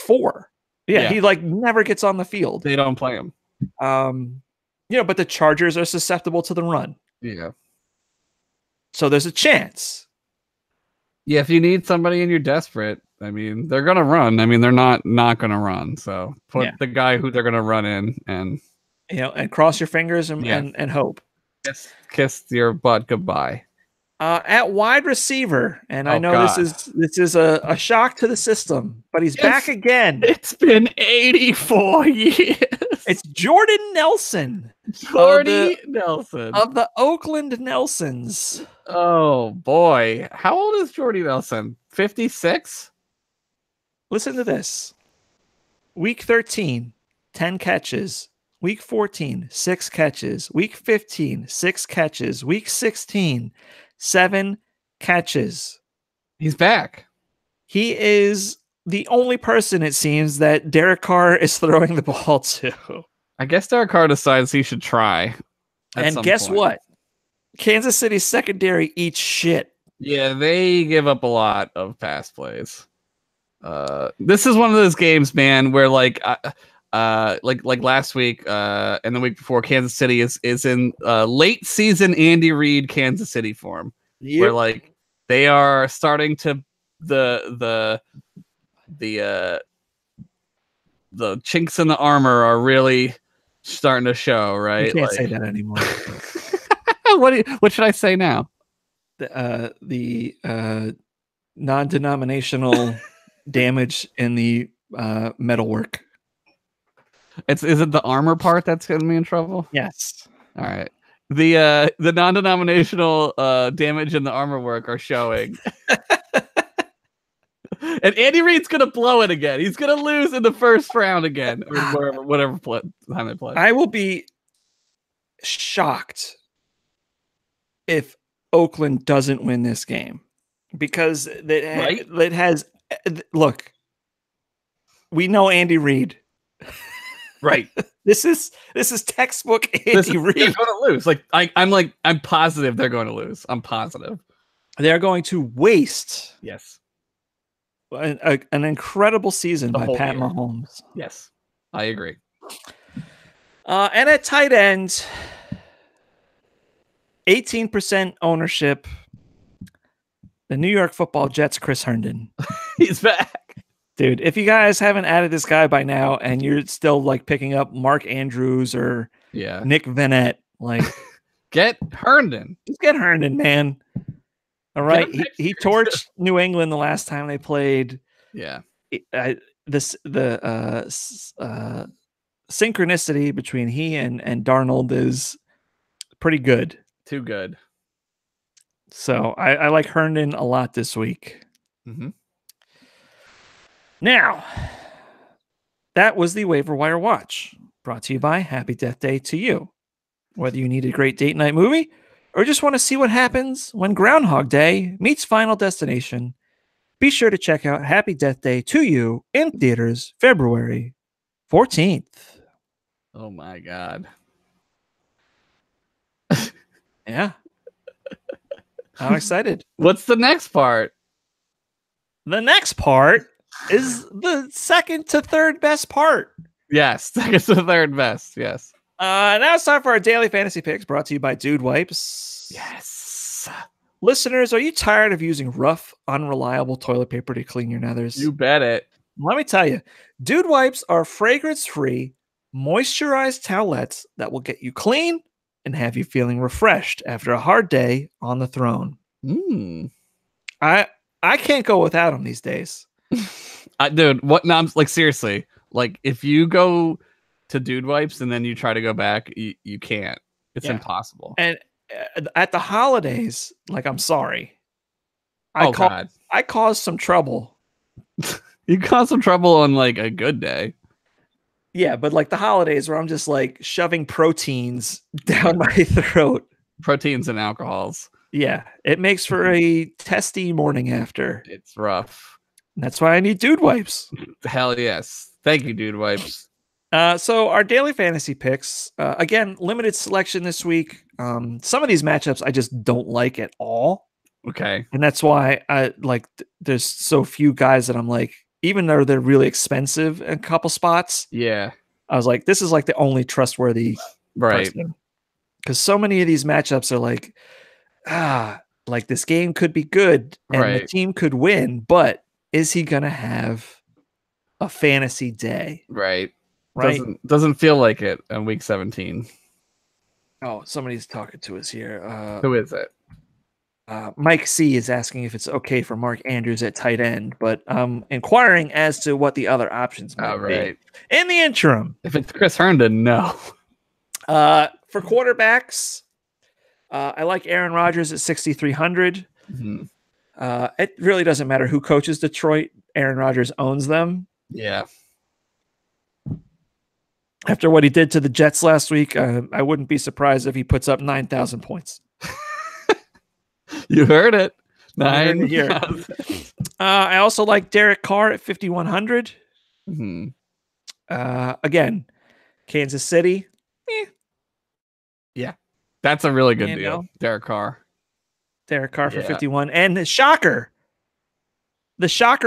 4. Yeah, he like never gets on the field. They don't play him. But the Chargers are susceptible to the run. Yeah. So there's a chance. Yeah, if you need somebody and you're desperate, I mean, they're gonna run. I mean, they're not gonna run. So put the guy who they're gonna run in, and and cross your fingers and hope. Kiss your butt goodbye. At wide receiver, and I know this is a shock to the system, but he's back again. It's been 84 years. It's Jordan Nelson. Nelson of the Oakland Nelsons. Oh boy, how old is Jordy Nelson? 56. Listen to this. Week 13, 10 catches, Week 14, 6 catches. Week 15, 6 catches. Week 16, 7 catches. He's back. He is the only person, it seems, that Derek Carr is throwing the ball to. I guess Derek Carr decides he should try. And guess what? Kansas City's secondary eats shit. Yeah, they give up a lot of pass plays. This is one of those games, man, where like last week and the week before, Kansas City is in late season Andy Reid Kansas City form, where like they are starting to the chinks in the armor are really starting to show, right? You can't say that anymore. What should I say now? The non-denominational damage in the metalwork. Is it the armor part that's getting me in trouble? Yes. All right. The non-denominational damage in the armor work are showing. And Andy Reid's gonna blow it again. He's gonna lose in the first round again, or whatever time they play. I will be shocked if Oakland doesn't win this game, because it has. Look, we know Andy Reid. Right. This is textbook Andy Reid. They're going to lose. Like I'm positive they're going to lose. I'm positive. They're going to waste. Yes. An incredible season by Pat year. Mahomes. Yes, I agree. And at tight end, 18% ownership. The New York Football Jets, Chris Herndon. He's back. Dude, if you guys haven't added this guy by now and you're still like picking up Mark Andrews or Nick Vannett, like get Herndon. Just get Herndon, man. All right. He torched New England the last time they played. Yeah. The synchronicity between he and Darnold is pretty good. Too good. So I like Herndon a lot this week. Mm-hmm. Now, that was the Waiver Wire Watch, brought to you by Happy Death Day to you. Whether you need a great date night movie or just want to see what happens when Groundhog Day meets Final Destination, be sure to check out Happy Death Day to You in theaters February 14th. Oh my God. Yeah. I'm excited. What's the next part? The next part is the second to third best part. Yes, second to third best. Yes. Now it's time for our daily fantasy picks, brought to you by Dude Wipes. Yes. Listeners, are you tired of using rough, unreliable toilet paper to clean your nethers? You bet it. Let me tell you, Dude Wipes are fragrance-free, moisturized towelettes that will get you clean and have you feeling refreshed after a hard day on the throne. I can't go without them these days. Dude, what? No, I'm like, seriously, like if you go to Dude Wipes and then you try to go back, you can't. It's impossible. And at the holidays, like, I'm sorry. God. I caused some trouble. You caused some trouble on like a good day. Yeah, but like the holidays where I'm just like shoving proteins down my throat. Proteins and alcohols. Yeah, it makes for a testy morning after. It's rough. That's why I need Dude Wipes. Hell yes. Thank you, Dude Wipes. So our daily fantasy picks, again, limited selection this week. Some of these matchups I just don't like at all. Okay. And that's why I like there's so few guys that I'm like, even though they're really expensive in a couple spots. Yeah. I was like, this is like the only trustworthy person. Because so many of these matchups are like, like this game could be good and the team could win, but is he gonna have a fantasy day? Right. Doesn't feel like it on week 17. Oh, somebody's talking to us here. Who is it? Mike C is asking if it's okay for Mark Andrews at tight end, but inquiring as to what the other options might be. In the interim, if it's Chris Herndon, no. For quarterbacks, I like Aaron Rodgers at 6,300. Mm-hmm. It really doesn't matter who coaches Detroit. Aaron Rodgers owns them. Yeah. After what he did to the Jets last week, I wouldn't be surprised if he puts up 9,000 points. You heard it. Here. I also like Derek Carr at 5,100. Mm-hmm. Again, Kansas City. Yeah, that's a really good You deal. know? Derek Carr For 51. And the shocker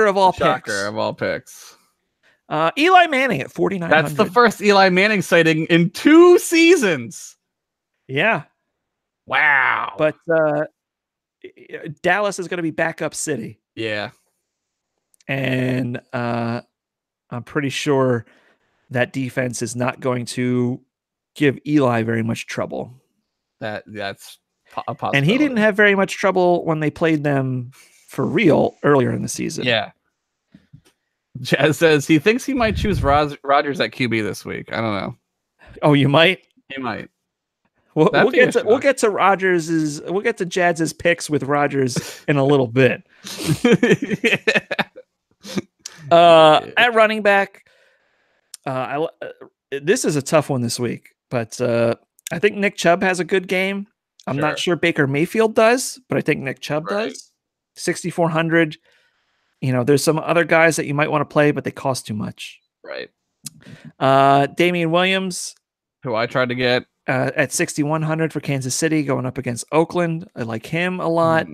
of all picks. Eli Manning at 4,900. That's the first Eli Manning sighting in 2 seasons. Yeah. Wow. But Dallas is going to be backup city. Yeah. And I'm pretty sure that defense is not going to give Eli very much trouble. That's a possibility. And he didn't have very much trouble when they played them for real earlier in the season. Yeah. Jazz says he thinks he might choose Rodgers at QB this week. I don't know. Oh, you might? He might. We'll get to Rodgers's. We'll get to Jazz's picks with Rodgers in a little bit. At running back, this is a tough one this week, but I think Nick Chubb has a good game. I'm not sure Baker Mayfield does, but I think Nick Chubb does. 6,400. There's some other guys that you might want to play, but they cost too much. Right. Damian Williams, who I tried to get at 6,100 for Kansas City, going up against Oakland. I like him a lot.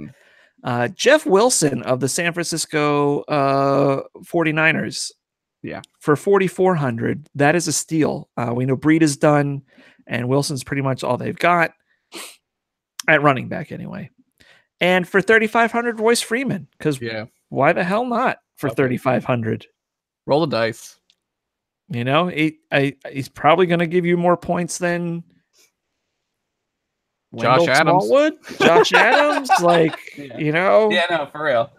Jeff Wilson of the San Francisco 49ers. Yeah. For 4,400. That is a steal. We know Breed is done, and Wilson's pretty much all they've got at running back anyway. And for 3,500, Royce Freeman, because why the hell not for 3,500? Roll the dice. He's probably going to give you more points than Josh Adams. Smallwood? Josh Adams, Yeah, no, for real.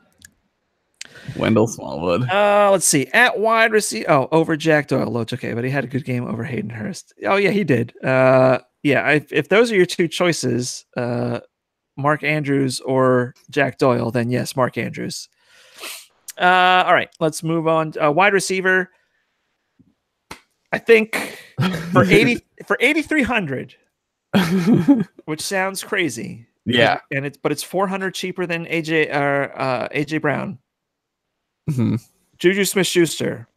Wendell Smallwood. Let's see. At wide receiver. Oh, over Jack Doyle. It's okay, but he had a good game over Hayden Hurst. Oh, yeah, he did. If those are your two choices, Mark Andrews or Jack Doyle, then yes, Mark Andrews. All right, let's move on. Wide receiver. I think for 8,300, which sounds crazy. Yeah, but it's 400 cheaper than AJ Brown. Mm-hmm. Juju Smith-Schuster.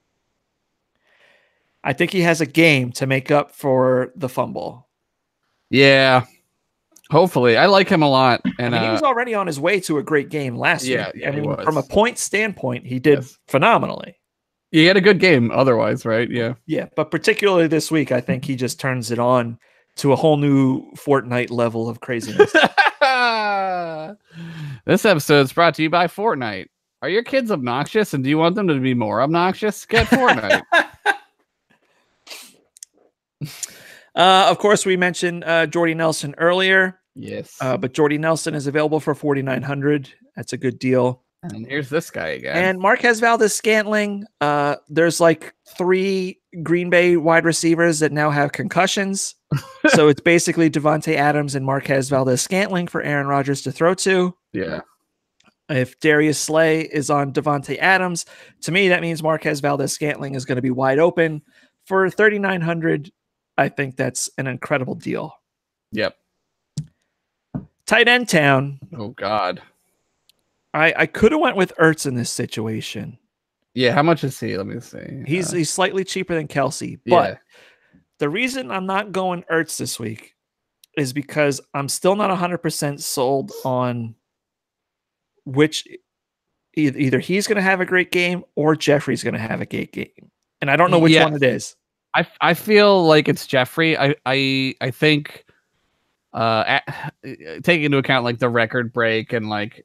I think he has a game to make up for the fumble. Yeah. Hopefully. I like him a lot. And he was already on his way to a great game last week. Yeah, from a point standpoint, he did phenomenally. He had a good game otherwise, right? Yeah. Yeah, but particularly this week, I think he just turns it on to a whole new Fortnite level of craziness. This episode is brought to you by Fortnite. Are your kids obnoxious, and do you want them to be more obnoxious? Get Fortnite. Of course, we mentioned Jordy Nelson earlier. Yes. But Jordy Nelson is available for 4,900. That's a good deal. And here's this guy again. And Marquez Valdez-Scantling. There's like 3 Green Bay wide receivers that now have concussions. So it's basically Devontae Adams and Marquez Valdez-Scantling for Aaron Rodgers to throw to. Yeah. If Darius Slay is on Devontae Adams, to me, that means Marquez Valdez-Scantling is going to be wide open. For 3,900, I think that's an incredible deal. Yep. Tight end town. Oh, God. I could have went with Ertz in this situation. Yeah, how much is he? Let me see. He's slightly cheaper than Kelsey. But the reason I'm not going Ertz this week is because I'm still not 100% sold on which either he's going to have a great game or Jeffrey's going to have a great game. And I don't know which one it is. I feel like it's Jeffrey. I think taking into account like the record break and like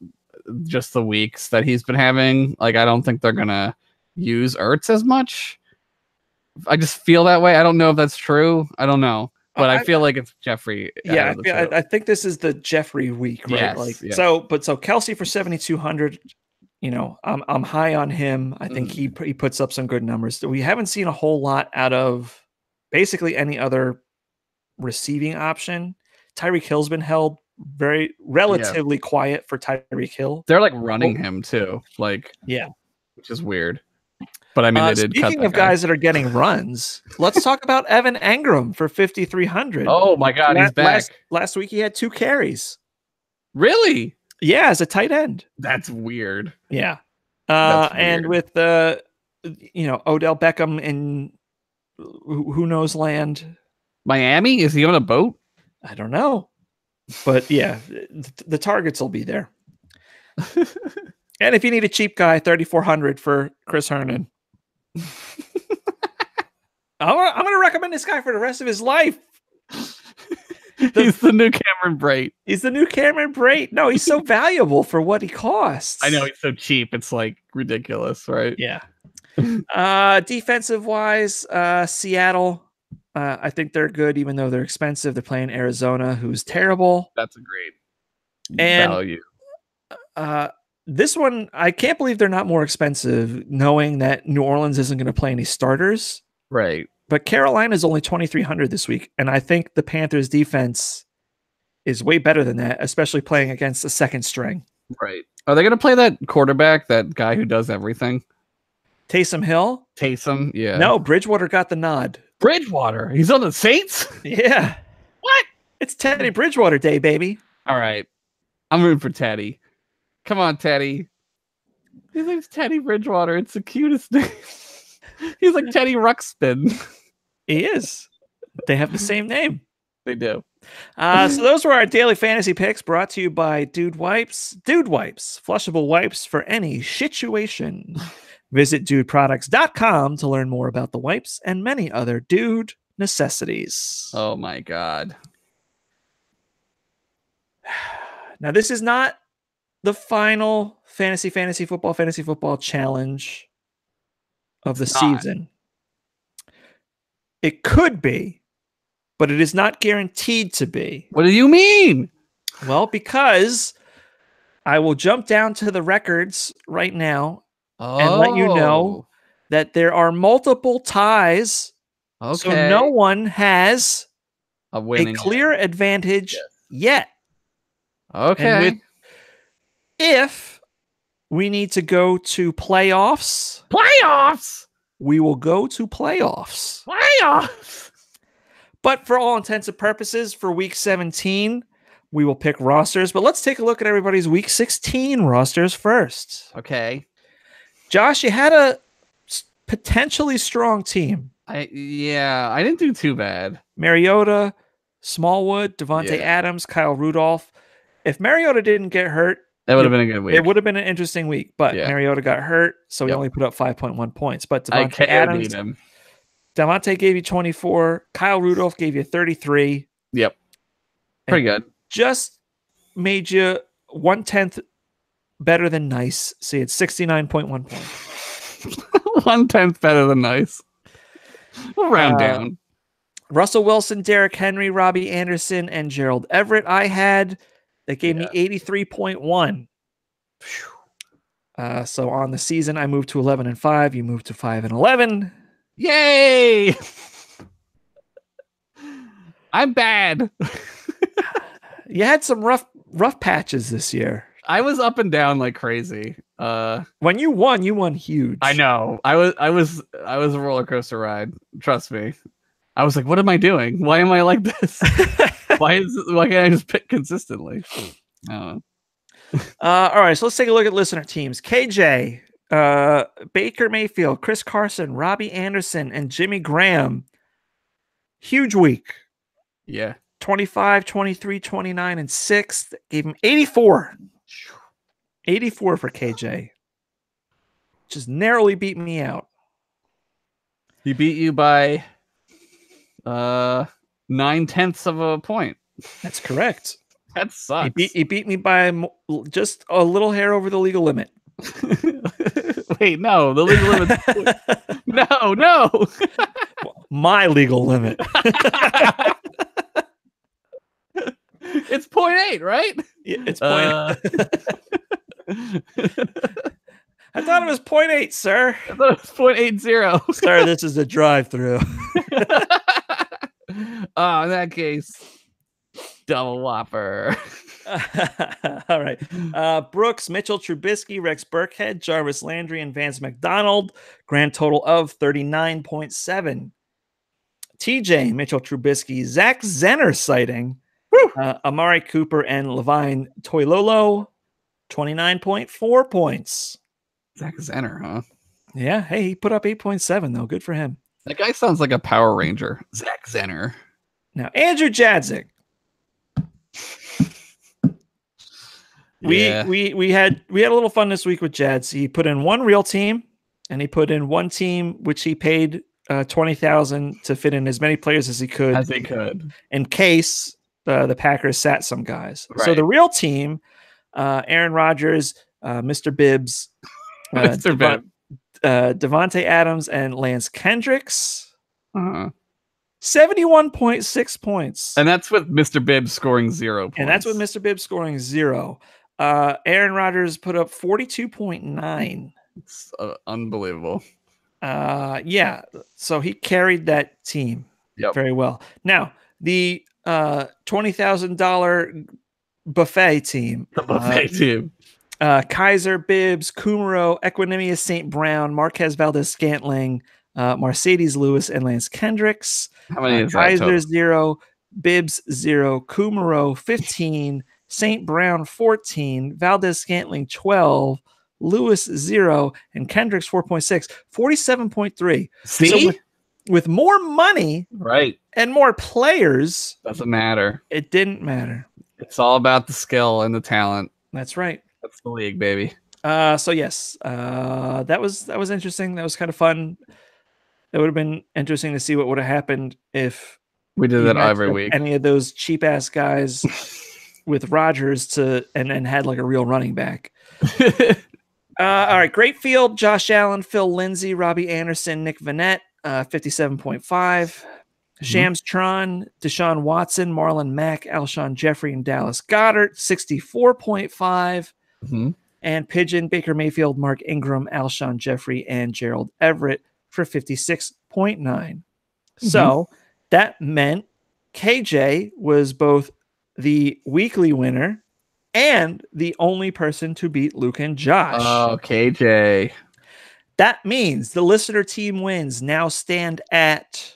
just the weeks that he's been having, like I don't think they're gonna use Ertz as much. I just feel that way. I don't know if that's true. I don't know, but I feel like it's Jeffrey. Yeah, I think this is the Jeffrey week, right? Yes, So Kelsey for 7,200. I'm high on him. I think he puts up some good numbers. We haven't seen a whole lot out of basically any other receiving option. Tyreek Hill's been held relatively quiet for Tyreek Hill. They're like running him too, which is weird. But I mean, they did cut speaking that of guys that are getting runs, let's talk about Evan Engram for 5,300. Oh my God, he's back. Last week he had 2 carries. Really? Yeah, as a tight end. That's weird. Yeah. That's and weird. with Odell Beckham in who knows land. Miami? Is he on a boat? I don't know. But yeah, the targets will be there. And if you need a cheap guy, 3,400 for Chris Herndon. I'm going to recommend this guy for the rest of his life. He's the new Cameron Brate. He's the new Cameron Brate. No, he's so valuable for what he costs. I know, he's so cheap. It's like ridiculous, right? Yeah. Defensive wise, Seattle, I think they're good, even though they're expensive. They're playing Arizona, who's terrible. That's a great value. This one, I can't believe they're not more expensive, knowing that New Orleans isn't going to play any starters. Right. But Carolina's only 2,300 this week, and I think the Panthers' defense is way better than that, especially playing against the second string. Right. Are they going to play that quarterback, that guy who does everything? Taysom Hill? Taysom, yeah. No, Bridgewater got the nod. Bridgewater? He's on the Saints? Yeah. What? It's Teddy Bridgewater Day, baby. All right. I'm rooting for Teddy. Come on, Teddy. His name's Teddy Bridgewater. It's the cutest name. He's like Teddy Ruxpin. He is. They have the same name. They do. So those were our daily fantasy picks, brought to you by Dude Wipes. Dude Wipes, flushable wipes for any situation. Visit dudeproducts.com to learn more about the wipes and many other dude necessities. Oh my God. Now, this is not the final fantasy football challenge of the season. It could be, but it is not guaranteed to be. What do you mean? Well, because I will jump down to the records right now and let you know that there are multiple ties. Okay. So no one has a clear advantage yet. Okay. If we need to go to playoffs, we will go to playoffs. But for all intents and purposes, for week 17, we will pick rosters. But let's take a look at everybody's week 16 rosters first. Okay. Josh, you had a potentially strong team. I didn't do too bad. Mariota, Smallwood, Devontae Adams, Kyle Rudolph. If Mariota didn't get hurt, that would have been a good week. It would have been an interesting week, but Mariota got hurt, so he only put up 5.1 points. But Devontae Adams, Devontae gave you 24. Kyle Rudolph gave you 33. Yep. Pretty good. Just made you 1/10 better than nice. So you had 69.1 points. 1/10 better than nice. We'll round down. Russell Wilson, Derrick Henry, Robbie Anderson, and Gerald Everett I had. That gave me 83.1. So on the season, I moved to 11-5. You moved to 5-11. Yay! I'm bad. You had some rough patches this year. I was up and down like crazy. When you won huge. I know. I was a roller coaster ride. Trust me. I was like, what am I doing? Why am I like this? Why can't I just pick consistently? I don't know. All right, so let's take a look at listener teams. KJ, Baker Mayfield, Chris Carson, Robbie Anderson, and Jimmy Graham. Huge week. Yeah. 25, 23, 29, and 6. Gave him 84. 84 for KJ. Just narrowly beat me out. He beat you by 9/10 of a point. That's correct. That sucks. He beat me by just a little hair over the legal limit. Wait, no, the legal limit. No. My legal limit. It's 0.8, right? Yeah, it's 0.8. I thought it was 0.8, sir. I thought it was 0.80. Sir, this is a drive-through. Oh, in that case, double whopper. All right. Brooks, Mitchell Trubisky, Rex Burkhead, Jarvis Landry, and Vance McDonald. Grand total of 39.7. TJ, Mitchell Trubisky, Zach Zenner sighting, Amari Cooper, and Levine Toilolo. 29.4 points. Zach Zenner, huh? Yeah. Hey, he put up 8.7, though. Good for him. That guy sounds like a Power Ranger. Zach Zenner. Now, Andrew Jadzik. We had a little fun this week with Jads. He put in one real team, and he put in one team which he paid $20,000 to fit in as many players as he could. In case the Packers sat some guys. Right. So the real team, Aaron Rodgers, Mr. Bibbs, Mr. Bibbs, Devontae Adams, and Lance Kendricks. 71.6 points. And that's with Mr. Bibbs scoring 0 points. And that's with Mr. Bibbs scoring 0. Aaron Rodgers put up 42.9. It's unbelievable. Yeah. So he carried that team very well. Now, the $20,000 buffet team. The buffet team. Kaiser, Bibbs, Kumaro, Equanimous St. Brown, Marquez Valdez-Scantling, Mercedes Lewis, and Lance Kendricks. How many is Kaiser that 0, Bibbs 0, Kumaro 15, St. Brown 14, Valdez-Scantling 12, Lewis 0, and Kendricks 4.6, 47.3. See? So with more money, right, and more players, doesn't matter. It didn't matter. It's all about the skill and the talent. That's right. That's the league, baby. So yes, that was interesting. That was kind of fun. It would have been interesting to see what would have happened if we did that every week. Any of those cheap ass guys with Rodgers and had like a real running back. All right, great field. Josh Allen, Phil Lindsay, Robbie Anderson, Nick Vanette, 57.5. Shams Tron, Deshaun Watson, Marlon Mack, Alshon Jeffrey, and Dallas Goedert, 64.5. And Pigeon, Baker Mayfield, Mark Ingram, Alshon Jeffrey, and Gerald Everett for 56.9. So that meant KJ was both the weekly winner and the only person to beat Luke and Josh. Oh, KJ. That means the listener team wins now stand at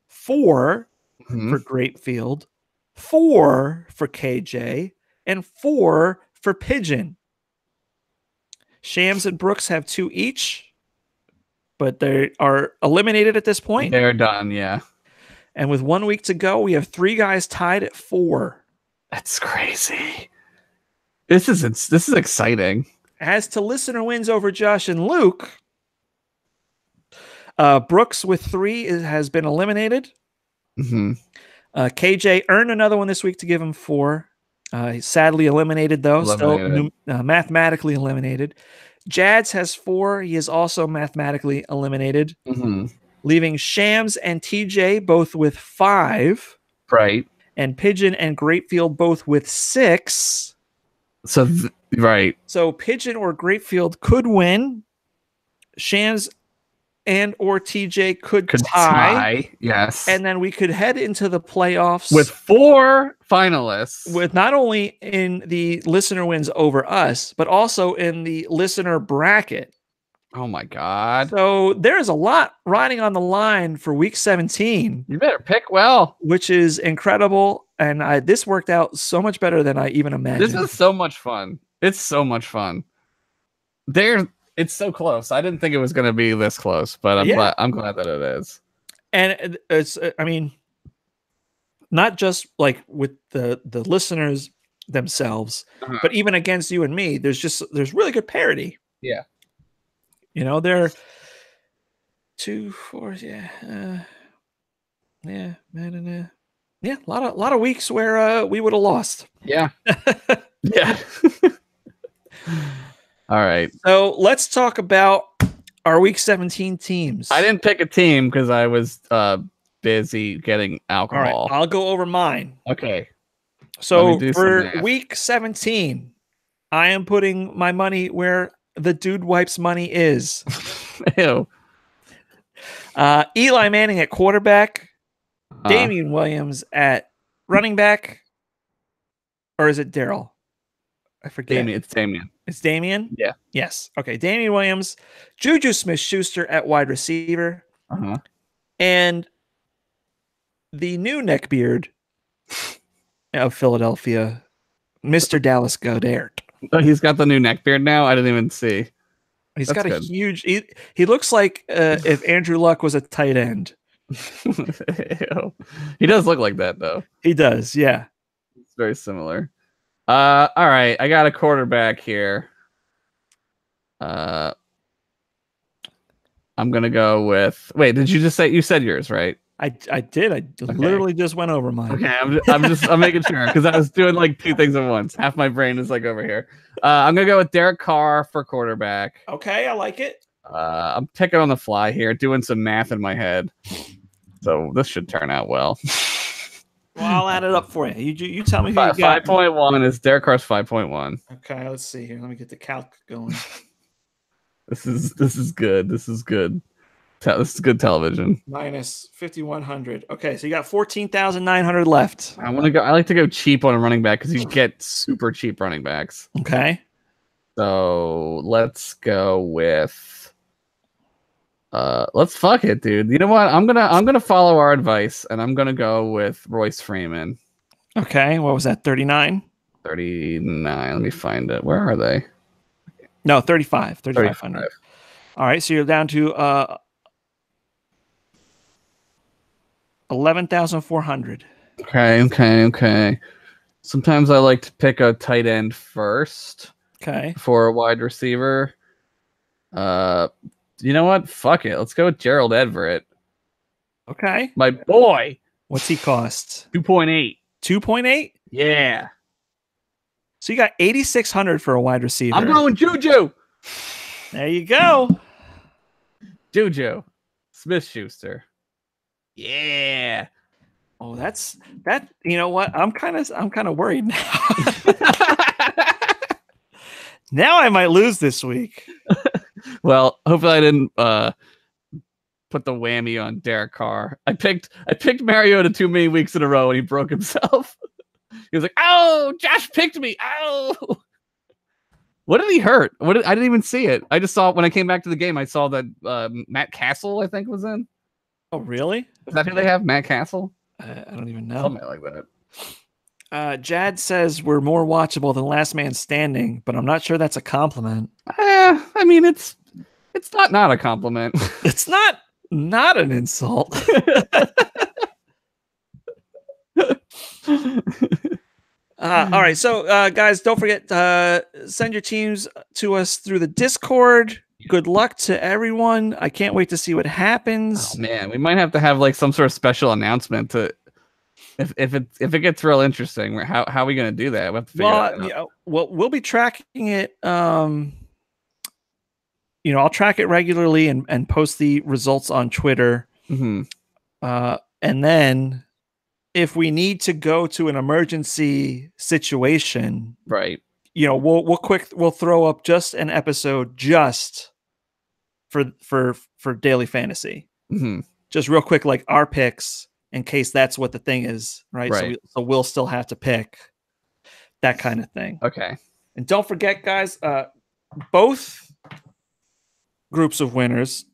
4 for Grapefield, 4 for KJ, and 4 for Pigeon. Shams and Brooks have 2 each, but they are eliminated at this point. They're done, yeah. And with 1 week to go, we have 3 guys tied at 4. That's crazy. This is exciting. As to listener wins over Josh and Luke, Brooks with 3 has been eliminated. KJ earned another one this week to give him 4. He's sadly eliminated, though. Still mathematically eliminated. Jads has 4. He is also mathematically eliminated, leaving Shams and TJ both with 5. Right. And Pigeon and Grapefield both with 6. So, right. So Pigeon or Grapefield could win. Shams and or TJ could tie. Yes. And then we could head into the playoffs with 4 finalists. With not only in the listener wins over us, but also in the listener bracket. Oh my God. So there's a lot riding on the line for week 17. You better pick well. Which is incredible. And this worked out so much better than I even imagined. This is so much fun. It's so much fun. It's so close. I didn't think it was going to be this close, but I'm glad that it is. And it's, I mean, not just like with the listeners themselves, but even against you and me, there's really good parity. Yeah. You know, they're 2, 4, a lot of weeks where we would have lost. Yeah. Yeah. All right. So let's talk about our week 17 teams. I didn't pick a team because I was busy getting alcohol. All right, I'll go over mine. Okay. So for week 17, I am putting my money where the dude wipes money is. Ew. Eli Manning at quarterback, Damian Williams at running back, Or is it Daryl? I forget. Damian. It's Damian. It's Damian? Yeah. Yes. Okay. Damian Williams, Juju Smith-Schuster at wide receiver, Uh-huh. and the new neckbeard of Philadelphia, Mr. Dallas Goedert. Oh, he's got the new neckbeard now? I didn't even see. He's That's got a good. huge... He looks like if Andrew Luck was a tight end. He does look like that, though. He does, yeah. It's very similar. All right, I got a quarterback here. I'm gonna go with. Wait, did you just say you said yours, right? I did. I literally just went over mine. Okay, I'm making sure because I was doing like two things at once. Half my brain is like over here. I'm gonna go with Derek Carr for quarterback. Okay, I like it. I'm picking on the fly here, doing some math in my head, so this should turn out well. Well, I'll add it up for you. You tell me who you got. 5.1 is Derek Carr's 5.1. Okay, let's see here. Let me get the calc going. This is good. This is good. This is good television. Minus 5,100. Okay, so you got 14,900 left. I like to go cheap on a running back because you get super cheap running backs. Okay. So let's go with. Let's fuck it, dude. You know what? I'm gonna follow our advice and I'm gonna go with Royce Freeman. Okay, what was that? 39? 39. Let me find it. Where are they? No, 35. 3,500. All right, so you're down to 11,400. Okay. Sometimes I like to pick a tight end first. Okay. For a wide receiver. You know what? Fuck it. Let's go with Gerald Everett. Okay. My boy. What's he cost? 2.8. 2.8? Yeah. So you got 8,600 for a wide receiver. I'm going Juju. There you go. Juju Smith-Schuster. Yeah. Oh, that. You know what? I'm kind of worried now. Now I might lose this week. Well, hopefully I didn't put the whammy on Derek Carr. I picked Mariota too many weeks in a row and he broke himself. He was like, "Oh, Josh picked me. Oh." What did he hurt? I didn't even see it. I just saw when I came back to the game. I saw that Matt Castle, I think, was in. Oh, really? Is that who they have? Matt Castle? I don't even know. Something like that. Jad says we're more watchable than Last Man Standing, but I'm not sure that's a compliment. I mean, it's not a compliment. It's not an insult. All right, so guys, don't forget send your teams to us through the Discord. Good luck to everyone. I can't wait to see what happens. Oh, man, we might have to have like some sort of special announcement to if it gets real interesting. How are we going to do that? We have to figure it out. We'll be tracking it. I'll track it regularly and post the results on Twitter. Mm-hmm. And then if we need to go to an emergency situation, right? We'll throw up just an episode just for daily fantasy. Mm-hmm. Just real quick, like our picks in case that's what the thing is, right? So we'll still have to pick that kind of thing. Okay. And don't forget, guys, both groups of winners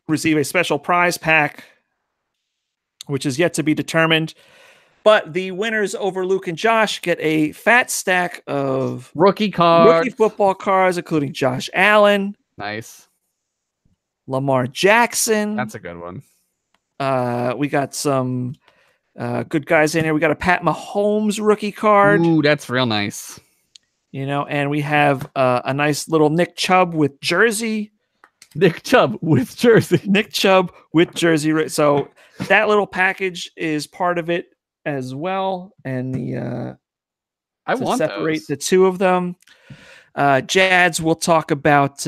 receive a special prize pack, which is yet to be determined. But the winners over Luke and Josh get a fat stack of rookie football cards, including Josh Allen. Nice. Lamar Jackson. That's a good one. We got some good guys in here. We got a Pat Mahomes rookie card. Ooh, that's real nice. And we have a nice little Nick Chubb with jersey. Nick Chubb with jersey. So that little package is part of it as well. And I want to separate the two of them. Jads, we'll talk about.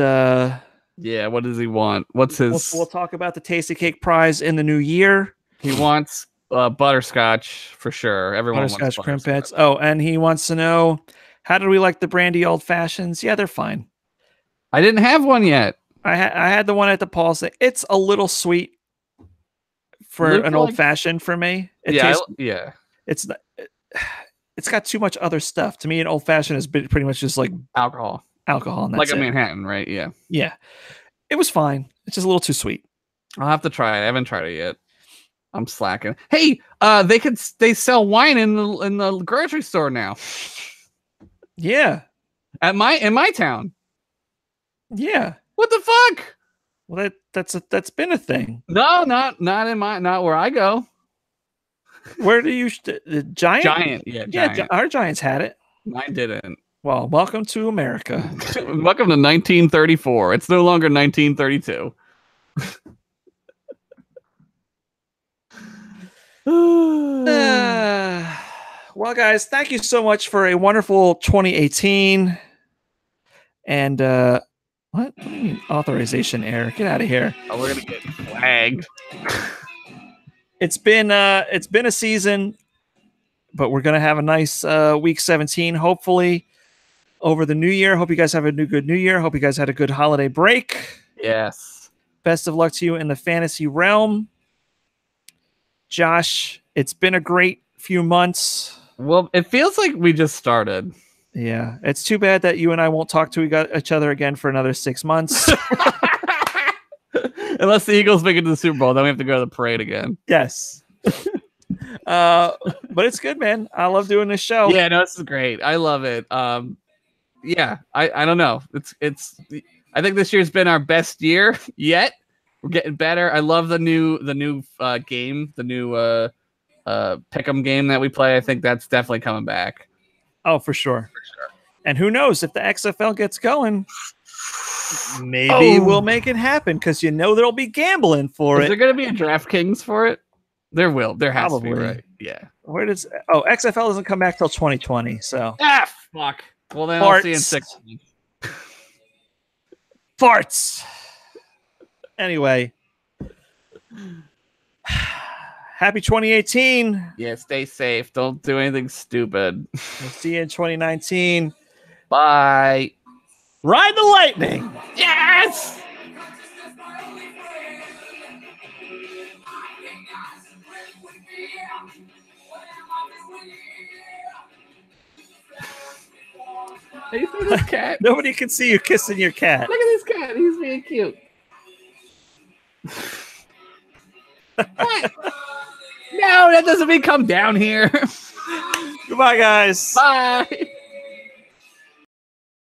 Yeah, what does he want? What's his? We'll talk about the Tasty Cake prize in the new year. He wants butterscotch for sure. Everyone wants butterscotch crimpets. Oh, and he wants to know, how do we like the brandy old fashions? Yeah, they're fine. I didn't have one yet. I had the one at the Paul. It's a little sweet for an old fashioned for me. It's it's got too much other stuff. To me, an old fashioned is pretty much just like alcohol, and that's like a it. Manhattan, right? Yeah. Yeah. It was fine. It's just a little too sweet. I'll have to try it. I haven't tried it yet. I'm slacking. Hey, they sell wine in the grocery store now. Yeah. In my town. Yeah. What the fuck? Well, that's been a thing. No, not where I go. Where do you the Giant? Giant, yeah, Giant. Our Giants had it. Mine didn't. Well, welcome to America. Welcome to 1934. It's no longer 1932. Well, guys, thank you so much for a wonderful 2018. And what do you mean authorization error? Get out of here. Oh, we're gonna get flagged. It's been a season, but we're gonna have a nice week 17, hopefully, over the new year. Hope you guys have a good new year. Hope you guys had a good holiday break. Yes. Best of luck to you in the fantasy realm. Josh, it's been a great few months. Well, it feels like we just started. Yeah, it's too bad that you and I won't talk to each other again for another 6 months. Unless the Eagles make it to the Super Bowl, then we have to go to the parade again. Yes. But it's good, man. I love doing this show. Yeah, no, this is great. I love it. Yeah, I don't know. I think this year's been our best year yet. We're getting better. I love the new game, the new pick'em game that we play. I think that's definitely coming back. Oh, for sure. And who knows if the XFL gets going, maybe we'll make it happen because there'll be gambling for it. Is there going to be a DraftKings for it? There will. There has Probably. to be, right? Yeah. XFL doesn't come back till 2020. So fuck. Well, then Farts. I'll see you in 6 weeks. Farts. Anyway. Happy 2018. Yeah, stay safe. Don't do anything stupid. We'll see you in 2019. Bye. Ride the lightning. Yes! Hey, you see this cat? Nobody can see you kissing your cat. Look at this cat. He's being cute. What? No, that doesn't mean come down here. Goodbye, guys. Bye.